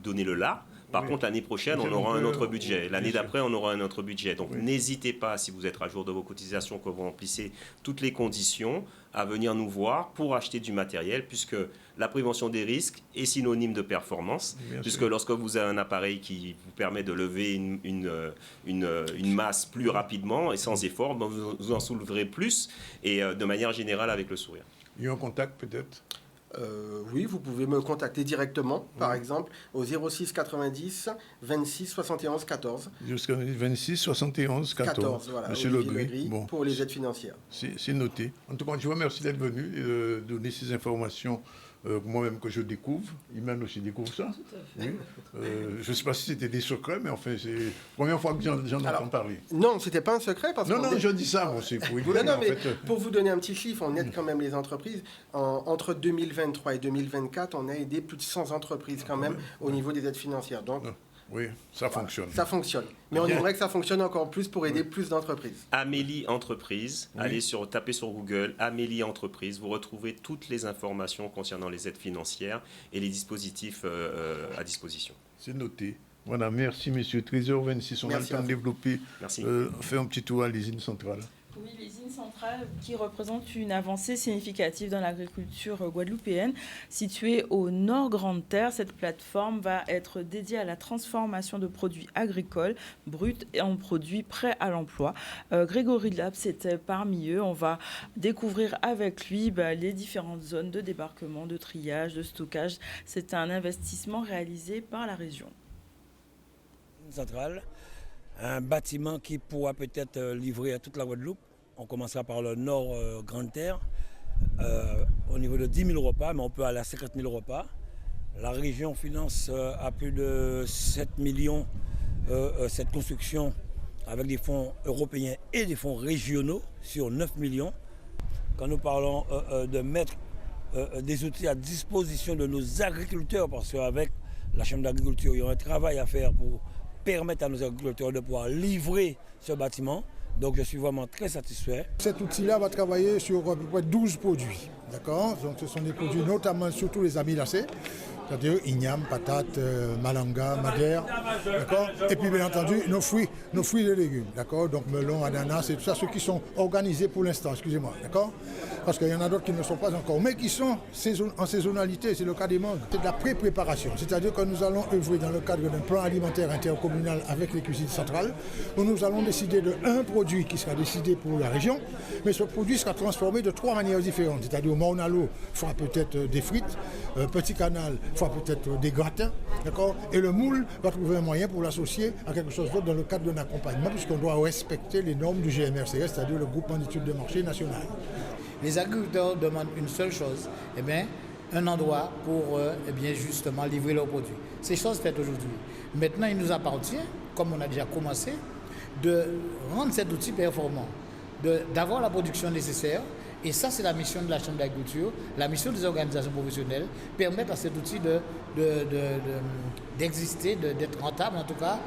donner le là. Par contre, l'année prochaine, on aura un autre budget. L'année d'après, on aura un autre budget. Donc, n'hésitez pas, si vous êtes à jour de vos cotisations, que vous remplissez toutes les conditions, à venir nous voir pour acheter du matériel, puisque la prévention des risques est synonyme de performance, puisque lorsque vous avez un appareil qui vous permet de lever une masse plus rapidement et sans effort, vous en souleverez plus, et de manière générale avec le sourire. Il y a un contact peut-être? Oui, vous pouvez me contacter directement, par exemple, au 06 90 26 71 14. 26 71 14. Voilà, Monsieur Legris, pour les aides financières. C'est noté. En tout cas, je vous remercie d'être venu et de donner ces informations moi-même que je découvre. Iman aussi découvre ça. Tout à fait. Oui. Je ne sais pas si c'était des secrets, mais enfin, c'est la première fois que j'en entends parler. Non, ce n'était pas un secret. Je dis ça, c'est pour rigoler. Pour vous donner un petit chiffre, on aide quand même les entreprises. Entre 2023 et 2024, on a aidé plus de 100 entreprises quand même au niveau des aides financières. Donc, oui, ça fonctionne. Ça fonctionne. Mais on aimerait que ça fonctionne encore plus pour aider plus d'entreprises. Amélie Entreprise, tapez sur Google, Amélie Entreprise, vous retrouvez toutes les informations concernant les aides financières et les dispositifs à disposition. C'est noté. Voilà, merci messieurs. 13h26, on a le temps de développer. Merci. Faire un petit tour à l'usine centrale. Oui, l'usine centrale qui représente une avancée significative dans l'agriculture guadeloupéenne. Située au Nord Grande Terre, cette plateforme va être dédiée à la transformation de produits agricoles bruts et en produits prêts à l'emploi. Grégory Labs était parmi eux. On va découvrir avec lui les différentes zones de débarquement, de triage, de stockage. C'est un investissement réalisé par la région. Centrale. Un bâtiment qui pourra peut-être livrer à toute la Guadeloupe. On commencera par le nord Grande Terre, au niveau de 10 000 repas, mais on peut aller à 50 000 repas. La région finance à plus de 7 millions cette construction avec des fonds européens et des fonds régionaux sur 9 millions. Quand nous parlons de mettre des outils à disposition de nos agriculteurs, parce qu'avec la Chambre d'agriculture, il y a un travail à faire pour permettre à nos agriculteurs de pouvoir livrer ce bâtiment. Donc je suis vraiment très satisfait. Cet outil-là va travailler sur à peu près 12 produits. D'accord ? Donc ce sont des produits notamment surtout les amylacés, c'est-à-dire igname, patate, malanga, madère, d'accord ? Et puis bien entendu nos fruits et légumes, d'accord ? Donc melon, ananas, et tout ça, ceux qui sont organisés pour l'instant, excusez-moi, d'accord ? Parce qu'il y en a d'autres qui ne sont pas encore, mais qui sont en saisonnalité, c'est le cas des mangues. C'est de la pré-préparation, c'est-à-dire que nous allons œuvrer dans le cadre d'un plan alimentaire intercommunal avec les cuisines centrales, où nous allons décider d'un produit qui sera décidé pour la région, mais ce produit sera transformé de 3 manières différentes, c'est-à-dire Mornalo fera peut-être des frites, Petit Canal fera peut-être des gratins, d'accord ? Et le moule va trouver un moyen pour l'associer à quelque chose d'autre dans le cadre d'un accompagnement, puisqu'on doit respecter les normes du GMRCS, c'est-à-dire le groupement d'études de marché national. Les agriculteurs demandent une seule chose, un endroit pour eh bien, justement livrer leurs produits. C'est chose faite aujourd'hui. Maintenant, il nous appartient, comme on a déjà commencé, de rendre cet outil performant, d'avoir la production nécessaire. Et ça, c'est la mission de la Chambre d'agriculture, la mission des organisations professionnelles, permettre à cet outil d'exister, d'être rentable en tout cas,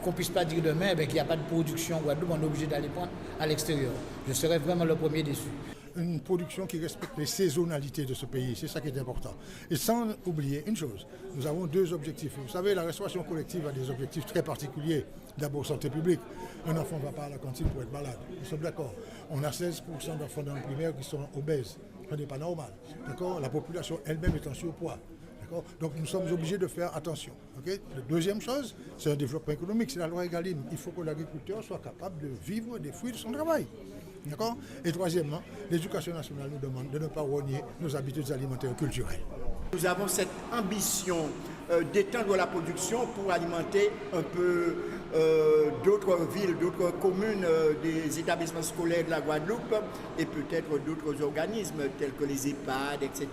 qu'on ne puisse pas dire demain qu'il n'y a pas de production en Guadeloupe, on est obligé d'aller prendre à l'extérieur. Je serais vraiment le premier déçu. Une production qui respecte les saisonnalités de ce pays, c'est ça qui est important. Et sans oublier une chose, nous avons 2 objectifs. Vous savez, la restauration collective a des objectifs très particuliers. D'abord, santé publique. Un enfant ne va pas à la cantine pour être malade. Nous sommes d'accord. On a 16% d'enfants dans le primaire qui sont obèses. Ce n'est pas normal. D'accord ? La population elle-même est en surpoids. D'accord ? Donc nous sommes obligés de faire attention. Okay ? La deuxième chose, c'est un développement économique, c'est la loi Egalim. Il faut que l'agriculteur soit capable de vivre des fruits de son travail. D'accord ? Et troisièmement, l'éducation nationale nous demande de ne pas rogner nos habitudes alimentaires culturelles. Nous avons cette ambition d'étendre la production pour alimenter un peu d'autres villes, d'autres communes, des établissements scolaires de la Guadeloupe et peut-être d'autres organismes tels que les EHPAD, etc.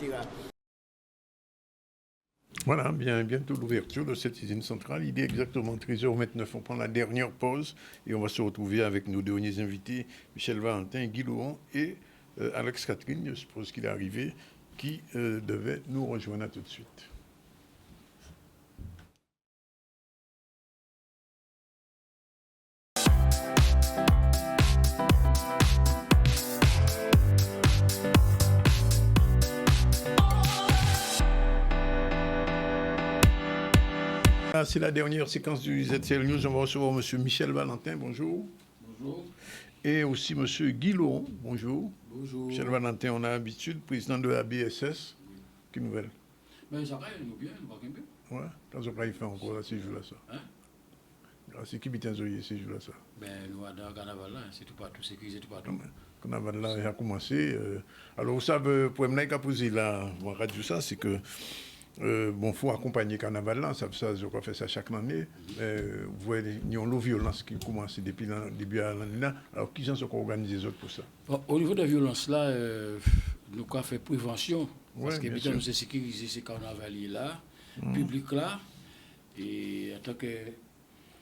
Voilà, bientôt l'ouverture de cette usine centrale. Il est exactement 13h29. On prend la dernière pause et on va se retrouver avec nos derniers invités, Michel Valentin, Guy Laurent et Alex Catherine, je suppose qu'il est arrivé, qui devait nous rejoindre. À tout de suite. C'est la dernière séquence du ZCL News. On va recevoir M. Michel Valentin, bonjour. Bonjour. Et aussi M. Guy Laurent, bonjour. Bonjour. Michel Valentin, on a l'habitude, président de la BSS. Quelle nouvelle? Ben, ça va, nous bien, nous va bien. Ouais, quand on va y faire encore là, ces jours-là, ça. Hein? C'est qui bien ces jours-là, ça? Ben, nous, dans le carnaval, là, c'est tout partout, sécurisé tout partout. Le carnaval, là, il a commencé. Alors, vous savez, pour me poser là, on va dire ça, c'est que bon, il faut accompagner le carnaval là, ça, je crois faire ça chaque année. Vous voyez, il y a une violence qui commence depuis le début de l'année là. Alors, qui sont organisés les autres pour ça? Bon, au niveau de la violence là, nous avons fait prévention. Parce Ouais, que bien sûr. nous avons sécurisé ces carnavaliers là, public là. Et en tant que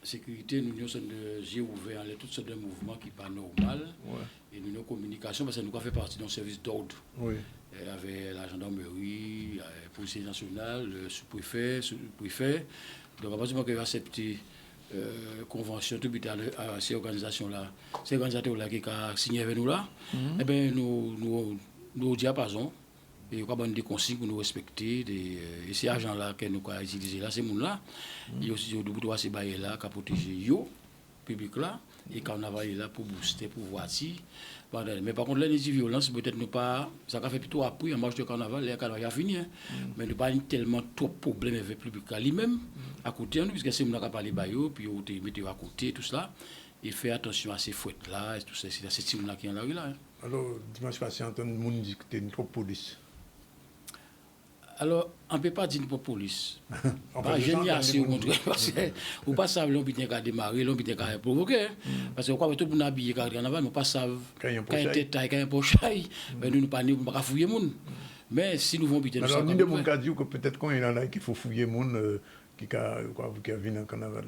sécurité, nous avons des yeux ouverts à toutes sortes de mouvements qui ne sont pas normaux. Et nous avons communication parce que nous avons fait partie d'un service d'ordre. Oui. Avec la gendarmerie, la police nationale, le sous-préfet, le préfet. Donc, à partir du moment qu'il y a accepté convention, tout à ces organisations-là, ces organisateurs-là qui ont signé avec nous là, eh bien, nous au diapason, et nous avons des consignes pour nous respecter, et ces agents-là que nous avons utilisés là, ces gens-là, il y a aussi des droits ces bails-là qui protégent le public là, et qu'on a là pour booster, pour voici. Mais par contre, là, les violences, peut-être nous pas. Ça a fait plutôt après, en marche de carnaval, le carnaval a fini. Mais nous pas tellement trop de problèmes avec le public lui-même, à côté, puisque c'est nous qui parlé de puis on te met à côté, tout cela. Et faire attention à ces fouettes-là, et tout ça, c'est ces types-là qui sont dans la rue là. Alors, dimanche passé, Antoine Moun dit que tu es une trop police. Alors, on ne peut pas dire pour la police. Pas géniation, parce que vous ne pas savoir l'homme qui a démarré, l'homme qui a provoqué. Parce que vous tout le monde habillé quand on va, mais pas savoir quand il y a un détail, quand il y a un pochaille, mais nous ne pas pas fouiller les gens. Mais si nous vont biter, alors, nous avons dit que peut-être quand il y en a qui faut fouiller les gens qui viennent dans le carnaval.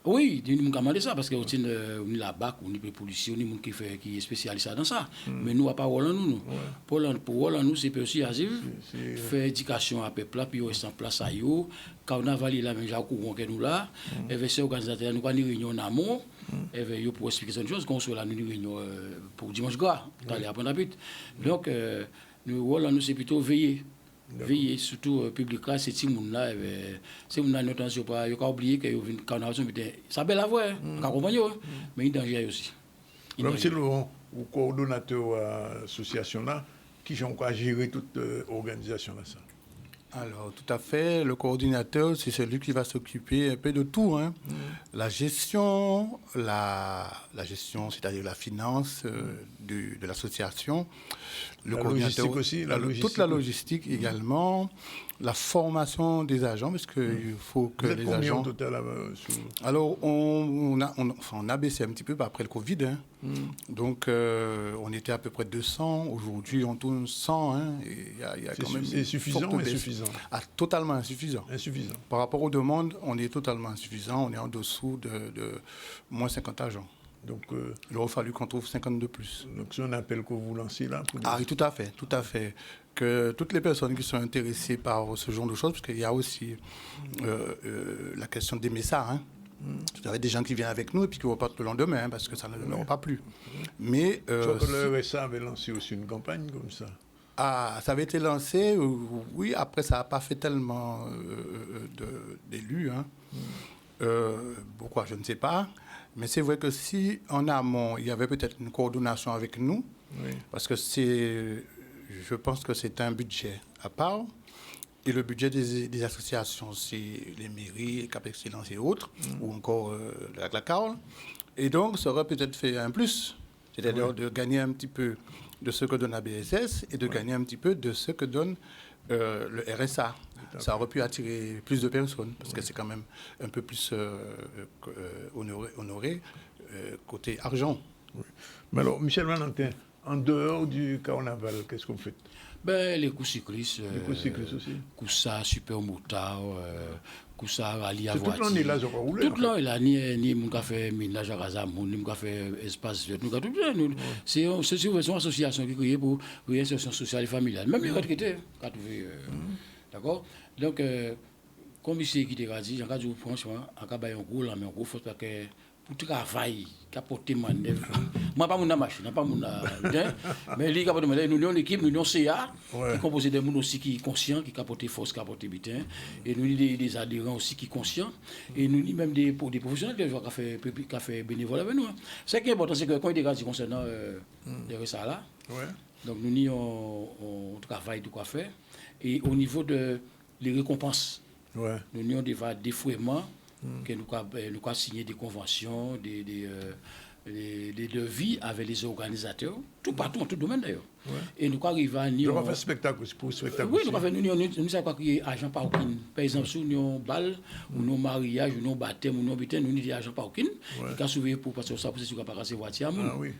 Oui, nous avons demandé ça parce que on est la BAC, on est les policiers, on est les gens qui est spécialisé dans ça. Mais nous, à pas Roland, nous. Pour Roland, nous, c'est aussi à faire éducation à peuple, puis on reste en place à eux. Quand on a validé la même chose que nous là, et avec ces organisateurs, nous avons une réunion en amont, et eux pour expliquer cette chose, qu'on soit là, une réunion pour dimanche gras, dans les après-midi. Donc, nous, Roland, nous, c'est plutôt veiller. Veiller surtout public là, c'est ces gens-là, c'est mon attention pas, il faut pas oublier que quand on a ça belle à voir, mais il danger aussi. Monsieur Laurent, ou coordonnateur de l'association là, qui ont gérer toute organisation là ça. Alors, tout à fait. Le coordinateur, c'est celui qui va s'occuper un peu de tout. Hein. La gestion, c'est-à-dire la finance de l'association. Le coordinateur logistique aussi, toute la logistique également. La formation des agents, parce qu'il faut que les agents... Au total, Alors, on a baissé un petit peu après le Covid. Hein. Donc, on était à peu près 200. Aujourd'hui, on tourne 100. Hein. Il y a quand même c'est suffisant ou insuffisant? Totalement insuffisant. Insuffisant. Par rapport aux demandes, on est totalement insuffisant. On est en dessous de moins 50 agents. Donc, il aurait fallu qu'on trouve 50 de plus. Donc, c'est un appel que vous lancez là oui, tout à fait. Que toutes les personnes qui sont intéressées par ce genre de choses, parce qu'il y a aussi la question des messages. Hein. Vous avez des gens qui viennent avec nous et puis qui repartent le lendemain, hein, parce que ça ne leur pas plu. Mais, je crois que le RSA avait lancé aussi une campagne comme ça. Ah, ça avait été lancé, oui, après ça n'a pas fait tellement d'élus. Hein. Pourquoi, je ne sais pas. Mais c'est vrai que si en amont, il y avait peut-être une coordination avec nous, parce que je pense que c'est un budget à part, et le budget des associations, c'est les mairies, Cap Excellence et autres, ou encore la CARL. Et donc, ça aurait peut-être fait un plus, c'est-à-dire de gagner un petit peu de ce que donne la BSS et de gagner un petit peu de ce que donne le RSA. Ça aurait pu attirer plus de personnes, parce que c'est quand même un peu plus honoré côté argent. Oui. Mais alors, Michel Valentin, en dehors du carnaval, qu'est-ce que vous faites? Les coups cyclistes. Les coups cyclistes aussi. Coussa, super motard, coussa, rallye à voiture. Toute l'année là, ça va rouler. Toute l'année, ni mon café ménage à Razamou, ni mon café espace vert. Nous avons tout bien. C'est une association qui est créée pour l'insertion sociale et familiale. Même les retraités, d'accord? Donc, comme ici qui t'a dit, j'en ai dit franchement, en cas un gros là, mais un gros force parce que pour travail, capoter manœuvre. Moi pas mon machine, pas mon mais les capoter manœuvre, nous avons une équipe, nous avons CA qui est composé de gens aussi qui conscient, qui capoter force, capoter bitin, et nous avons des adhérents aussi qui conscients, et nous avons même des professionnels qui ont fait bénévole avec nous. Ce qui est important, c'est que quand il y a des cas concernant ça là, donc nous on travaille de quoi faire, et au niveau de les récompenses, nous avons des défouements. Que nous avons signé des conventions, des devis avec les organisateurs, tout partout, en tout domaine d'ailleurs. Et nous arrivons à... Nous avons fait spectacle pour spectacle. Oui, nous avons fait agent parking. Par exemple, si nous avons bal, ou nous mariage, ou nous baptême, ou nous baptême, nous avons des agents parking qui ont surveillé pour passer ça, pour que pas passer voiture.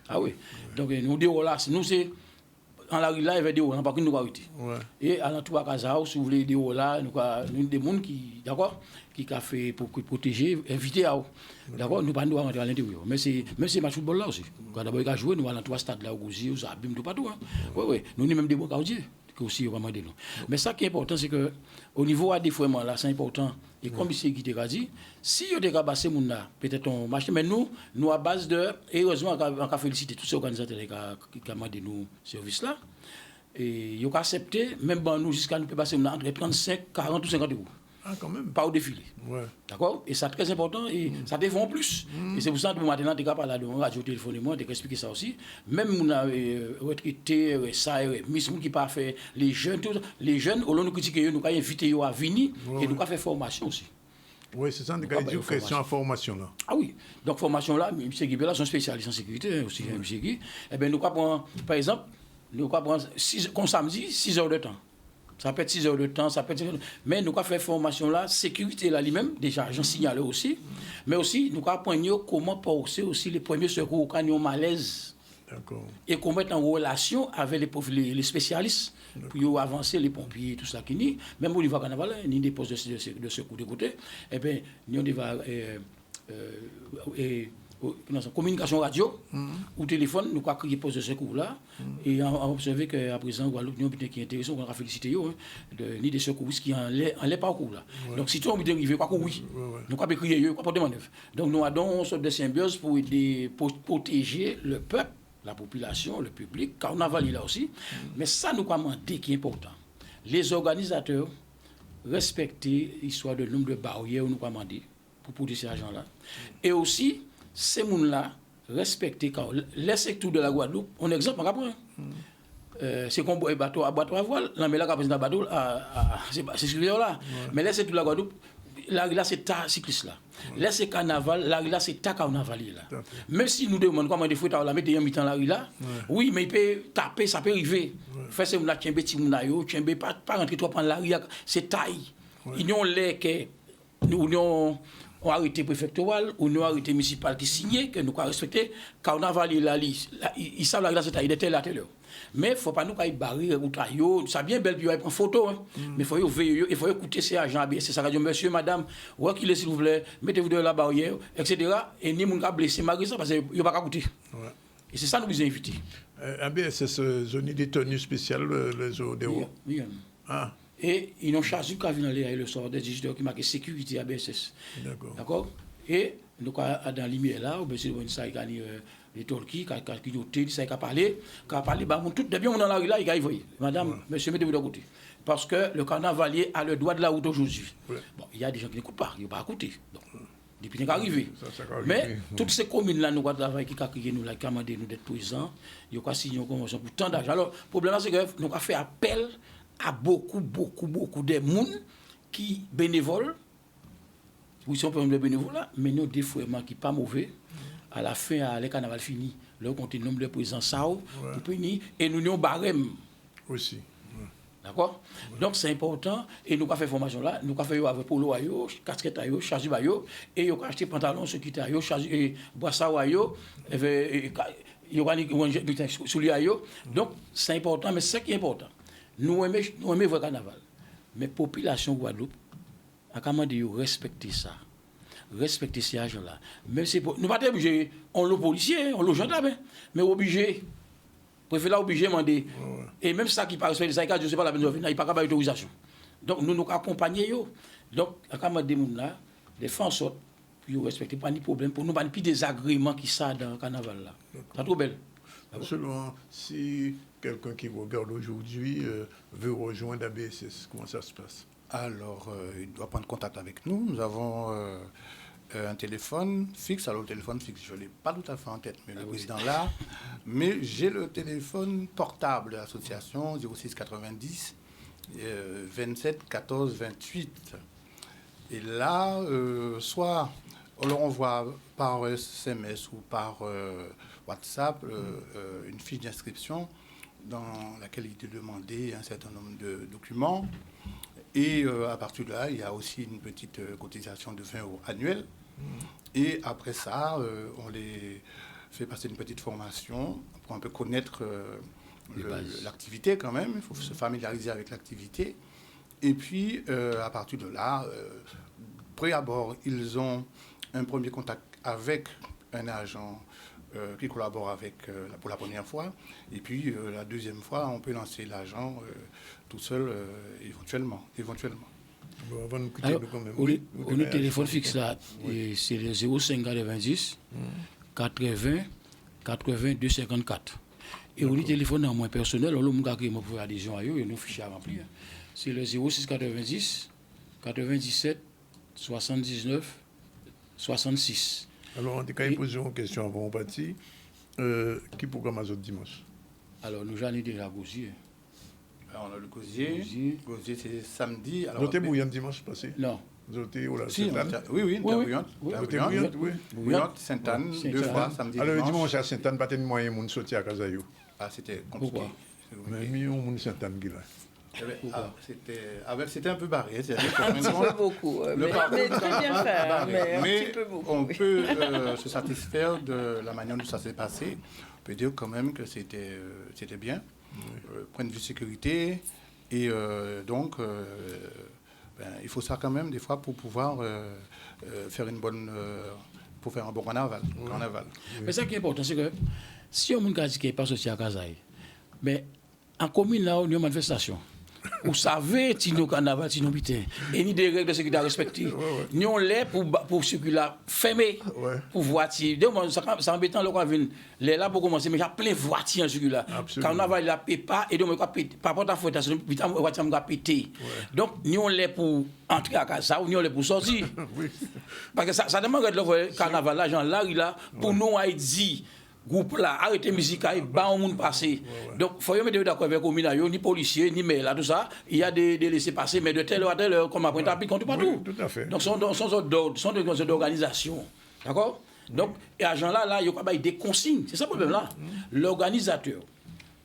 Ah oui. Donc nous déroulons là. Nous, c'est... En la rue là, il y avait des hauts, par contre, nous avons été. Et à l'entour de Casa, si vous voulez des hauts là, nous avons des gens qui, d'accord, qui ont fait pour protéger, inviter à eux. D'accord, nous ne pouvons pas rentrer à l'intérieur. Mais c'est match football là aussi. Quand d'abord, il a joué, nous allons à l'entour stade là, au Gouzi, aux Abim, tout partout. Oui. Nous avons même des bons caudiers qui aussi vraiment des noms. Mais ça qui est important, c'est qu'au niveau à défouement là, c'est important. Et comme ici, qui t'a dit, si vous avez passé mon là, peut-être on marche, mais nous à base de, et heureusement, on a félicité tous ces organisateurs qui ont demandé nous service là, et ils ont accepté, même nous jusqu'à nous passer entre 35, 40 ou 50 euros. Ah, quand même. Pas au défilé. D'accord? Et c'est très important et ça défend plus. Et c'est pour ça que maintenant, tu as parlé de radio téléphonément, tu as expliqué ça aussi. Même on a retraité, ça, Miss qui pas fait les jeunes, au lieu de critiquer, nous avons invité à venir et nous avons fait formation aussi. Oui, c'est ça, nous avons dit question à formation là. Ah oui, donc formation là, M. Guy Bella, son spécialiste en sécurité aussi, M. Guy. Eh bien, nous avons par exemple, nous avons comme samedi, 6 heures de temps. Ça peut être 6 heures de temps, ça peut être... Mais nous avons fait formation là, sécurité là lui-même, déjà j'en signale aussi, mais aussi nous avons appris comment passer aussi les premiers secours quand ils ont malaise. D'accord. Et qu'on mette en relation avec les spécialistes pour avancer les pompiers, tout ça qui n'y. Même au niveau carnaval, ni des postes de secours de côté, eh bien, nous avons communication radio ou téléphone, nous avons créé poste de secours là et on a observé qu'à présent, Guadeloupe, nous avons qui est intéressant, on a félicité ni des secouristes qui en l'air parcours là. Donc si tu as envie d'arriver, quoi oui, nous avons crié, quoi pour des manœuvres. Donc nous avons une sorte de symbiose pour aider, pour protéger le peuple, la population, le public, carnaval là aussi. Mais ça nous avons demandé qui est important. Les organisateurs respecter l'histoire de nombre de barrières nous avons demandé pour protéger ces agents-là. Et aussi, ces gens-là respecter quand les secteurs de la Guadeloupe, on exemple, on apprend. c'est qu'on boit bateau à voile, là, mais là, quand on a bateau, c'est ce là. Mais là, c'est tout la Guadeloupe. Là, c'est ta cycliste là. Là, c'est carnaval. Là, c'est ta carnavalier là. Même si nous demandons comment des fois la mettre en mi-temps là, oui, mais il peut taper, ça peut arriver. Faire c'est la tiens petit mounayo, tiens pas rentrer trop en l'arrière, c'est taille. Ils ont l'air que nous ont arrêté préfectoral ou nous arrêté municipal qui signé que nous avons respecté carnavalier là, ils savent la c'est taille de tel à tel. Mais il ne faut pas nous barrer ou tailler. Ça bien belle, puis on prend photo. Hein. Mais il faut veiller, il faut écouter ces agents. C'est ça, monsieur, madame, ou qui s'il vous plaît, mettez-vous de la barrière, etc. Et ni moun ka blessé malgré ça, parce qu'il n'y a pas qu'à écouter. Et c'est ça que nous vous invitons. ABSS, zone de tenue spéciale, les ODO. Oui. Ah. Et ils ont chargé qu'à venir le sort des digiteurs qui marquent sécurité ABSS. D'accord. Et nous, dans la lumière là, on essaie de voir ça, les Turquie, qui a parlé, tout de bien, on est dans la rue là, il a évolué. Madame, monsieur, mettez-vous de côté. Parce que le carnavalier a le droit de la route aujourd'hui. Bon, il y a des gens qui n'écoutent pas, ils n'ont pas écouté. Depuis qu'il est arrivé. Mais toutes ces communes-là, nous avons travaillé, qui ont crié, nous, qui ont demandé nous d'être présents, ils ont signé une convention pour tant d'âge. Alors, le problème, c'est que nous avons fait appel à beaucoup de monde qui bénévoles. Oui, si on peut me bénévoles là, mais nous, des fois, qui ne sont pas mauvais. À la fin, le carnaval fini, là, on continue le nombre de présents, et nous avons barème. Aussi. D'accord? Donc, c'est important. Et nous avons fait formation là. Nous avons fait avec polo, casquette, chargé, et nous avons acheté pantalon, ce qui était, chargé, boisson, souliers. Donc, c'est important. Mais c'est ce qui est important. Nous aimons le carnaval. Mais la population Guadeloupe a commandé de respecter ça. Respecter ces agents-là. Même si nous ne sommes pas obligés, on le policier, on le gendarme, mais obligé. Préfet obligé de demander. Et même ça qui paraît respecter ça, je ne sais pas la peine de venir, il n'y a pas d'autorisation. Donc nous accompagnons. Donc, quand on dit là, les faire en sorte pour respecter, pas de problème, pour nous, pas de désagréments qui sont dans le carnaval là. C'est trop belle. Seulement, si quelqu'un qui regarde aujourd'hui veut rejoindre ABSS, comment ça se passe? Alors, il doit prendre contact avec nous. Nous avons un téléphone fixe. Alors, le téléphone fixe, je ne l'ai pas tout à fait en tête, mais le président là. Mais j'ai le téléphone portable de l'association 06 90 27 14 28. Et là, soit on leur envoie par SMS ou par WhatsApp une fiche d'inscription dans laquelle il est demandé un certain nombre de documents. Et à partir de là, il y a aussi une petite cotisation de 20 € annuelle. Et après ça, on les fait passer une petite formation pour un peu connaître l'activité quand même. Il faut se familiariser avec l'activité. Et puis, à partir de là, pré-abord, ils ont un premier contact avec un agent qui collabore avec pour la première fois. Et puis, la deuxième fois, on peut lancer l'agent tout seul, éventuellement. Bon, avant de quitter, alors, quand même. On a téléphone fixe là, c'est le 05 90 80 80 254. Et on a téléphone en moins personnel, on a pour adhésion à eux, et nous fichiers à remplir. C'est le 06 90 97 79 66. Alors, on a posé une question avant on partit. Qui programme à dimanche? Alors, nous j'en ai déjà Gosier. On a le Gosier, c'est samedi. Vous êtes bouillante dimanche passé? Non. Vous êtes où là? Si, oui, bouillante. Bouillante, Sainte-Anne, 2 fois, samedi. Alors, le dimanche à Sainte-Anne, pas de moyen de sortir à Kazayo. Ah, c'était compliqué. Mais million de Sainte-Anne qui là. C'était un peu barré. Un petit peu beaucoup. Mais très bien fait. Mais un petit peu beaucoup. On peut se satisfaire de la manière dont ça s'est passé. On peut dire quand même que c'était bien. Point de vue sécurité. Et donc, il faut ça quand même des fois pour pouvoir faire pour faire un bon carnaval. Mais ce qui est important, c'est que si on a dit qu'il n'est pas associé à Kazaï, mais en commune là, on a une manifestation. Vous savez, si nous carnaval, si nous bité, et ni des règles de sécurité à respecter. Nous on l'est pour circuler fermé, pour voiture. C'est embêtant le vient les là pour commencer, mais il y a plein de voitures en circulant. Carnaval il a pas et donc par rapport à la voiture va péter. Donc nous on l'est pour entrer à casa, nous on l'est pour sortir. Parce que ça demande le carnaval là, genre là pour nous Haïti. groupe là, arrêtez la musique, bah on monde passer. Donc, il faut y mettre d'accord avec les communes, ni policiers, ni maires, là, tout ça. Il y a des laissés-passer, mais de telle heure à telle heure, comme après, t'appliques contre partout. Tout à fait. Donc, sont des conseils d'organisation. D'accord? Donc, et agent-là, il y a des consignes. C'est ça le problème-là. L'organisateur,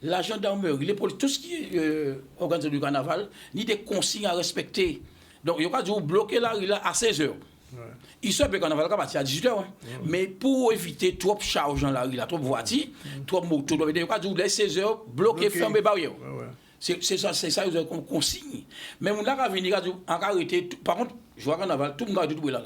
la gendarmerie, les policiers, tout ce qui est organisé du carnaval, ni des consignes à respecter. Donc, il y a pas de bloquer la rue là à 16 heures. Il se peut carnaval à partir à 18h, hein. Mais pour éviter trop charge dans la rue, trop de voitures, trop de motos, il y a pas de 16h, bloquer, fermer barrière. C'est ça, ils ont consigne. Mais on a venir en arrêté. Par contre, je vois carnaval, tout le monde a tout là.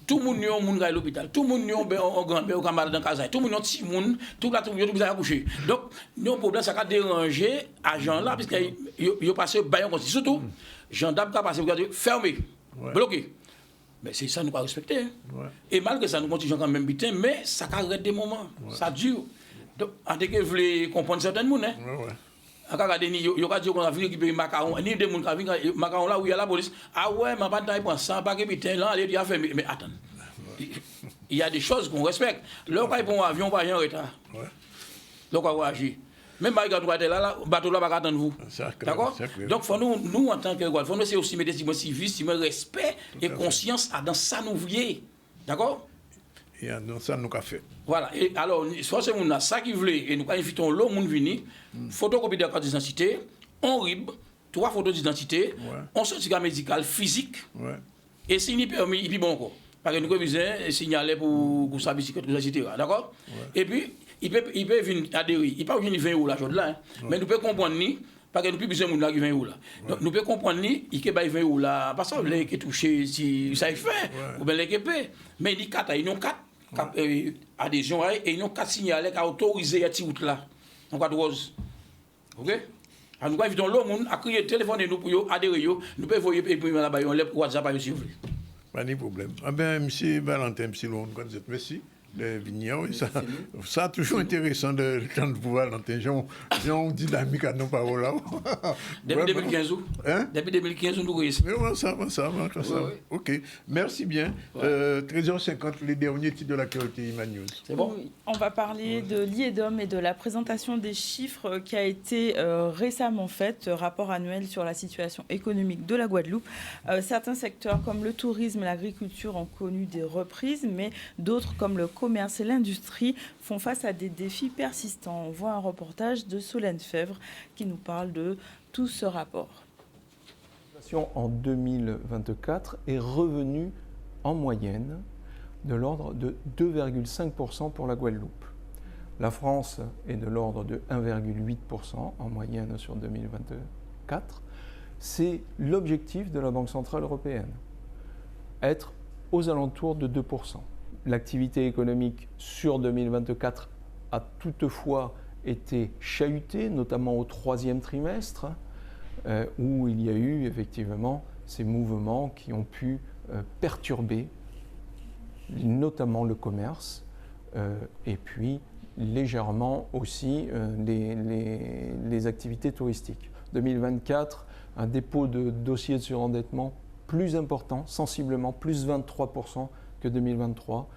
Tout le monde est à l'hôpital, tout le monde est en grand-père, au camarade dans casa, tout le monde est petit monde, tout le monde est à coucher. Donc, nous, le problème, c'est qu'à déranger les gens là, parce qu'ils ont passé baillon comme ça. Surtout, gendarme qui a passé, fermé, bloqué. Mais c'est ça, nous pas respecter. Hein. Et malgré ça, nous continuons quand même bien, mais ça arrête des moments, ça dure. Donc, en tout cas, vous voulez comprendre certains gens, hein. Il y a des gens qui ont vu récupérer macaron, ni des gens qui ont vu macaron là où il y a la police. Ah ouais, ma bande d'ailleurs prend 100 paquets putain là, il a fait. Mais attends, il y a des choses qu'on respecte. Là, quand il prend un avion, pas en retard. Donc, on va agir. Même si vous êtes là, le bateau là va attendre vous. D'accord? Donc, nous, en tant que Guadeloupe, nous, c'est aussi mettre des civisme, respect et conscience dans ça nous voulons. D'accord? Et dans ça nous avons fait. Voilà. Et alors, soit c'est nous ça qui voulait, et nous invitons l'autre monde venir, photocopie de carte d'identité, on RIB, 3 photos d'identité, on certificat médical physique, et si il permis, et puis bon encore. Parce que nous avons besoin de signaler pour sa bicyclette, etc. D'accord? Et puis, il peut venir adhérer. Il ne peut pas venir 20 € là, là, mais nous pouvons comprendre ni, parce que nous n'avons plus besoin de là qui 20 € là. Donc, nous pouvons comprendre ni, il peut 20 € là, parce que les qui est touché, si ça est fait, ou bien les qui paient. Mais il y a 4, ils ont 4 adhésions, et ils ont 4 signalés qui ont autorisé à tirer là. Donc, 4 roses. OK? Alors, nous invitons l'homme à crier, téléphoner nous pour adhérer, nous pouvons envoyer là-bas, on lève WhatsApp à si vous voulez. Pas de problème. Ah ben, M. Valentin, M. Lone, quand vous êtes merci. Les vignerons, ça a toujours intéressant de pouvoir Valentin. J'ai une dynamique à nos paroles là. Depuis 2015, hein? Depuis 2015, nous voyons ça. Ok, merci bien. 13h50, les derniers titres de l'actualité Emmanuel. C'est bon? Oui. On va parler de l'IEDOM et de la présentation des chiffres qui a été récemment faite, rapport annuel sur la situation économique de la Guadeloupe. Certains secteurs comme le tourisme et l'agriculture ont connu des reprises, mais d'autres comme le commerce et l'industrie font face à des défis persistants. On voit un reportage de Solène Fèvre qui nous parle de tout ce rapport. L'inflation en 2024 est revenue en moyenne de l'ordre de 2,5% pour la Guadeloupe. La France est de l'ordre de 1,8% en moyenne sur 2024. C'est l'objectif de la Banque centrale européenne, être aux alentours de 2%. L'activité économique sur 2024 a toutefois été chahutée, notamment au 3e trimestre, où il y a eu effectivement ces mouvements qui ont pu perturber notamment le commerce et puis légèrement aussi les activités touristiques. 2024, un dépôt de dossiers de surendettement plus important, sensiblement plus 23% que 2023.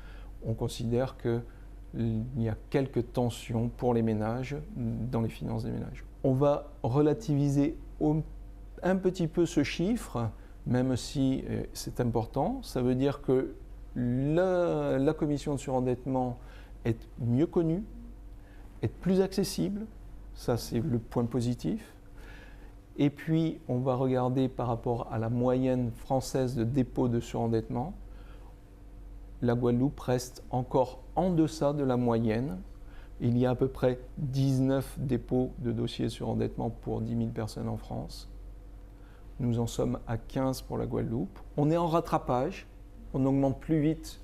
On considère qu'il y a quelques tensions pour les ménages, dans les finances des ménages. On va relativiser un petit peu ce chiffre, même si c'est important. Ça veut dire que la commission de surendettement est mieux connue, est plus accessible. Ça, c'est le point positif. Et puis, on va regarder par rapport à la moyenne française de dépôt de surendettement. La Guadeloupe reste encore en deçà de la moyenne. Il y a à peu près 19 dépôts de dossiers sur endettement pour 10 000 personnes en France. Nous en sommes à 15 pour la Guadeloupe. On est en rattrapage. On augmente plus vite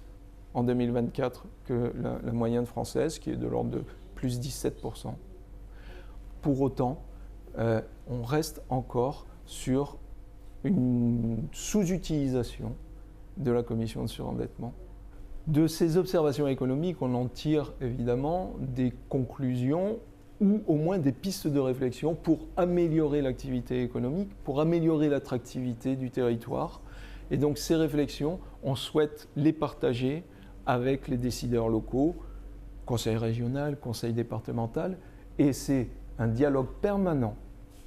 en 2024 que la moyenne française, qui est de l'ordre de plus 17%. Pour autant, on reste encore sur une sous-utilisation de la commission de surendettement. De ces observations économiques, on en tire évidemment des conclusions ou au moins des pistes de réflexion pour améliorer l'activité économique, pour améliorer l'attractivité du territoire. Et donc ces réflexions, on souhaite les partager avec les décideurs locaux conseil régional, conseil départemental, et c'est un dialogue permanent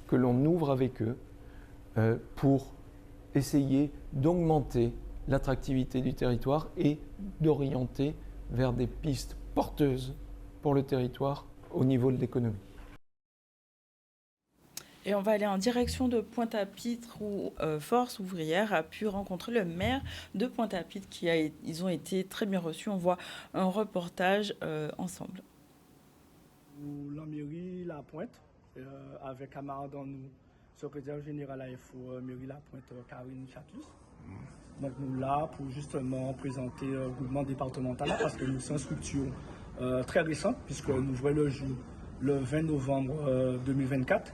que l'on ouvre avec eux pour essayer d'augmenter l'attractivité du territoire et d'orienter vers des pistes porteuses pour le territoire au niveau de l'économie. Et on va aller en direction de Pointe-à-Pitre où Force ouvrière a pu rencontrer le maire de Pointe-à-Pitre ils ont été très bien reçus. On voit un reportage ensemble. La mairie La Pointe, avec camarade en nous, secrétaire général AFO mairie La Pointe, Karine Chatlus. Donc nous là pour justement présenter le groupement départemental parce que nous sommes une structure très récente puisque nous jouons le jour le 20 novembre 2024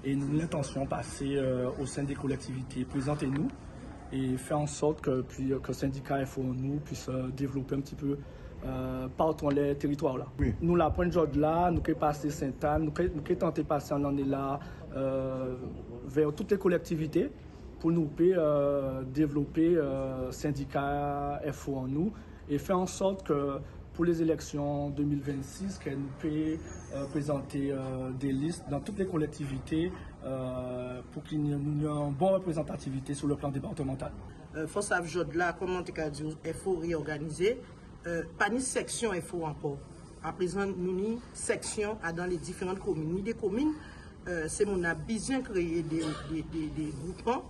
et nous l'intention passer au sein des collectivités, présenter-nous et faire en sorte que le syndicat FO nous puisse développer un petit peu partout les territoires là. Oui. Nous la Pointe Jod là, nous qui passer Sainte-Anne, nous qui tenter passer en année là vers toutes les collectivités pour nous développer syndicat FO en nous et faire en sorte que pour les élections 2026, qu'elle nous peut présenter des listes dans toutes les collectivités pour qu'il y ait une bonne représentativité sur le plan départemental. Force Jod-là, comment tu as dit, il faut réorganiser. Pas ni section FO encore. À présent, nous avons section dans les différentes communes. Des communes, c'est mon a besoin de créer des groupements.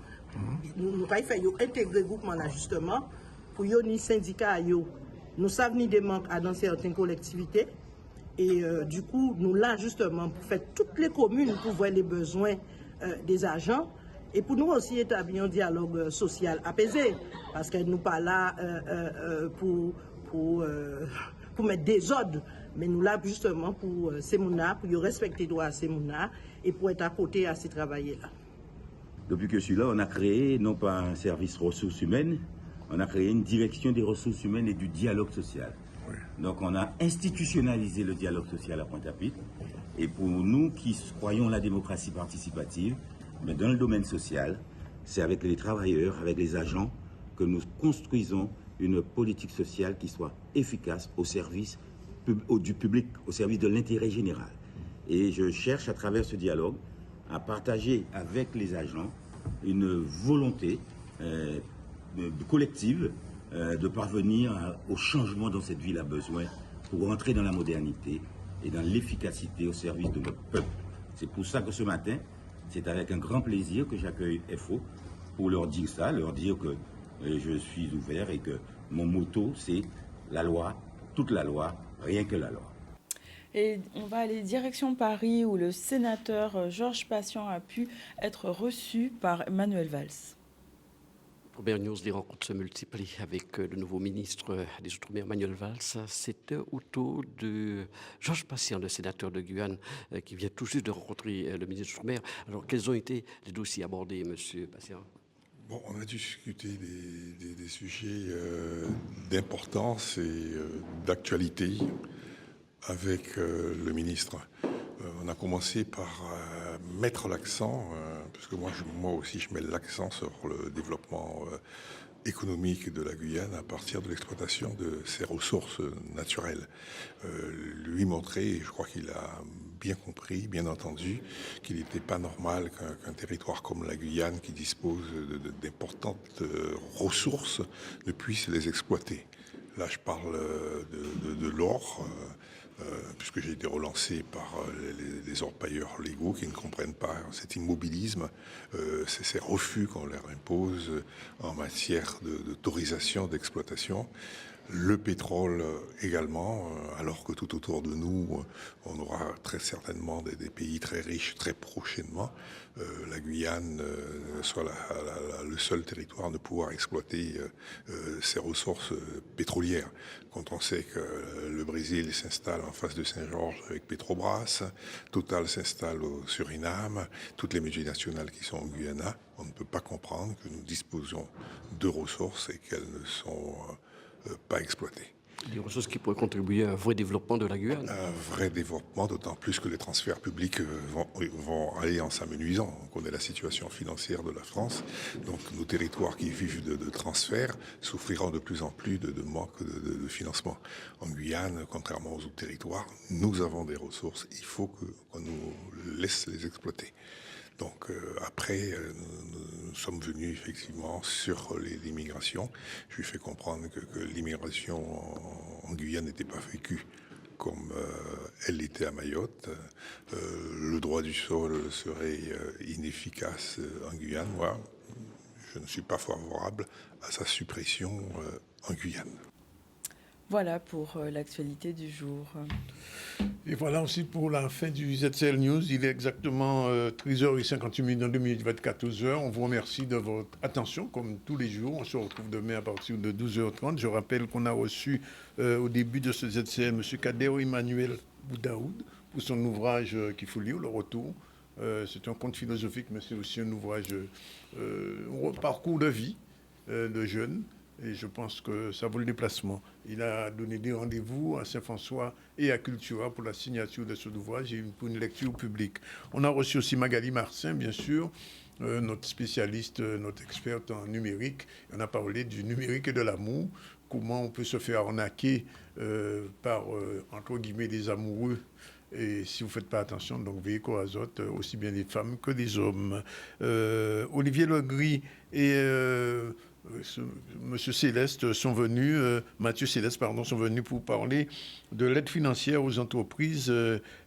Nous avons fait intégrer le groupement là justement pour les syndicats. Nous savons ni des manques dans certaines collectivités. Et du coup, nous là justement pour faire toutes les communes pour voir les besoins des agents. Et pour nous aussi établir un dialogue social apaisé. Parce que nous pas là pour mettre des ordres. Mais nous là justement pour ces mounas, pour respecter les droits à ces mounas et pour être à côté à ces travailleurs-là. Depuis que je suis là, on a créé non pas un service ressources humaines, on a créé une direction des ressources humaines et du dialogue social. Oui. Donc on a institutionnalisé le dialogue social à Pointe-à-Pitre. Et pour nous qui croyons la démocratie participative, mais dans le domaine social, c'est avec les travailleurs, avec les agents, que nous construisons une politique sociale qui soit efficace au service du public, au service de l'intérêt général. Et je cherche à travers ce dialogue à partager avec les agents une volonté collective de parvenir au changement dont cette ville a besoin pour rentrer dans la modernité et dans l'efficacité au service de notre peuple. C'est pour ça que ce matin, c'est avec un grand plaisir que j'accueille FO pour leur dire ça, leur dire que je suis ouvert et que mon motto c'est la loi, toute la loi, rien que la loi. Et on va aller direction Paris où le sénateur Georges Patient a pu être reçu par Manuel Valls. Première news, les rencontres se multiplient avec le nouveau ministre des Outre-mer, Manuel Valls. C'est au tour de Georges Patient, le sénateur de Guyane, qui vient tout juste de rencontrer le ministre des Outre-mer. Alors, quels ont été les dossiers abordés, monsieur Patient? Bon, on a discuté des sujets d'importance et d'actualité avec le ministre. On a commencé par mettre l'accent, parce que moi aussi je mets l'accent sur le développement économique de la Guyane à partir de l'exploitation de ses ressources naturelles. Lui montrer, et je crois qu'il a bien compris, bien entendu, qu'il n'était pas normal qu'un territoire comme la Guyane, qui dispose d'importantes ressources, ne puisse les exploiter. Là, je parle de l'or, puisque j'ai été relancé par les orpailleurs légaux qui ne comprennent pas cet immobilisme, ces refus qu'on leur impose en matière d'autorisation d'exploitation. Le pétrole également, alors que tout autour de nous, on aura très certainement des pays très riches très prochainement. La Guyane soit le seul territoire à ne pouvoir exploiter ses ressources pétrolières. Quand on sait que le Brésil s'installe en face de Saint-Georges avec Petrobras, Total s'installe au Suriname, toutes les multinationales qui sont au Guyana, on ne peut pas comprendre que nous disposions de ressources et qu'elles ne sont pas exploitées. Des ressources qui pourraient contribuer à un vrai développement de la Guyane. Un vrai développement, d'autant plus que les transferts publics vont aller en s'amenuisant. On connaît la situation financière de la France, donc nos territoires qui vivent de transferts souffriront de plus en plus de manque de financement. En Guyane, contrairement aux autres territoires, nous avons des ressources, il faut qu'on nous laisse les exploiter. Donc après, nous sommes venus effectivement sur l'immigration. Je lui fais comprendre que l'immigration en Guyane n'était pas vécue comme elle l'était à Mayotte. Le droit du sol serait inefficace en Guyane. Moi, je ne suis pas favorable à sa suppression en Guyane. Voilà pour l'actualité du jour. Et voilà aussi pour la fin du ZCL News. Il est exactement 13h58 dans 2 minutes, il va être 14h. On vous remercie de votre attention, comme tous les jours. On se retrouve demain à partir de 12h30. Je rappelle qu'on a reçu au début de ce ZCL M. Kader Emmanuel Boudaoud pour son ouvrage qu'il faut lire, Le Retour. C'est un conte philosophique, mais c'est aussi un ouvrage, un parcours de vie de jeunes. Et je pense que ça vaut le déplacement. Il a donné des rendez-vous à Saint-François et à Cultura pour la signature de cet ouvrage et pour une lecture publique. On a reçu aussi Magali Marcin, bien sûr, notre spécialiste, notre experte en numérique. On a parlé du numérique et de l'amour, comment on peut se faire arnaquer par, entre guillemets, des amoureux. Et si vous ne faites pas attention, donc veillez qu'au azote, aussi bien des femmes que des hommes. Olivier Legris et... Monsieur Céleste sont venus, Mathieu Céleste, pardon, sont venus pour parler de l'aide financière aux entreprises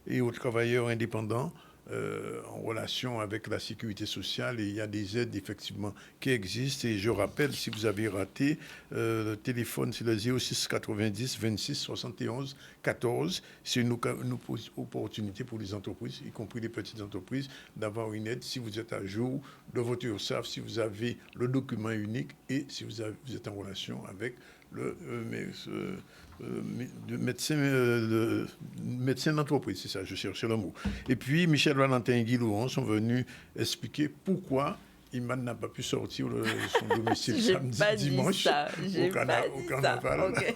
et aux travailleurs indépendants en relation avec la sécurité sociale. Et il y a des aides, effectivement, qui existent. Et je rappelle, si vous avez raté, le téléphone, c'est le 06 90 26 71 14. C'est une opportunité pour les entreprises, y compris les petites entreprises, d'avoir une aide si vous êtes à jour de votre URSSAF, si vous avez le document unique et si vous êtes en relation avec le médecin d'entreprise, c'est ça, je cherchais le mot. Et puis, Michel Valentin et Guy Laurent sont venus expliquer pourquoi Iman n'a pas pu sortir de son domicile samedi, dimanche au carnaval. Okay.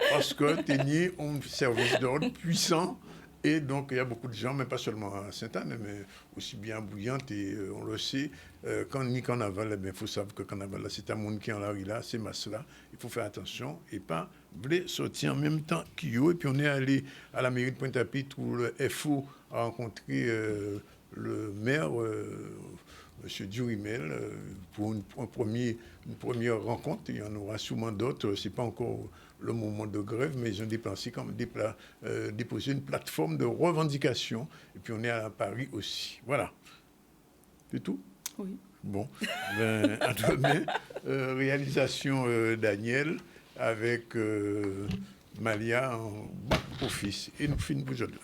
Parce que Ténier ont un service d'ordre puissant. Et donc, il y a beaucoup de gens, mais pas seulement à Sainte-Anne, mais aussi bien à Bouillante, et on le sait, quand ni carnaval, il faut savoir que carnaval, c'est un monde qui est en la rue là, c'est masse-là, il faut faire attention et pas voulez sortir en même temps qu'Io. Et puis, on est allé à la mairie de Pointe-à-Pitre où le FO a rencontré le maire, M. Durimel, pour une première rencontre. Il y en aura sûrement d'autres, c'est pas encore le moment de grève, mais ils ont déposé une plateforme de revendication. Et puis on est à Paris aussi. Voilà. C'est tout? Oui. Bon. À demain. Réalisation Daniel avec Malia en back office. Et nous finissons pour aujourd'hui.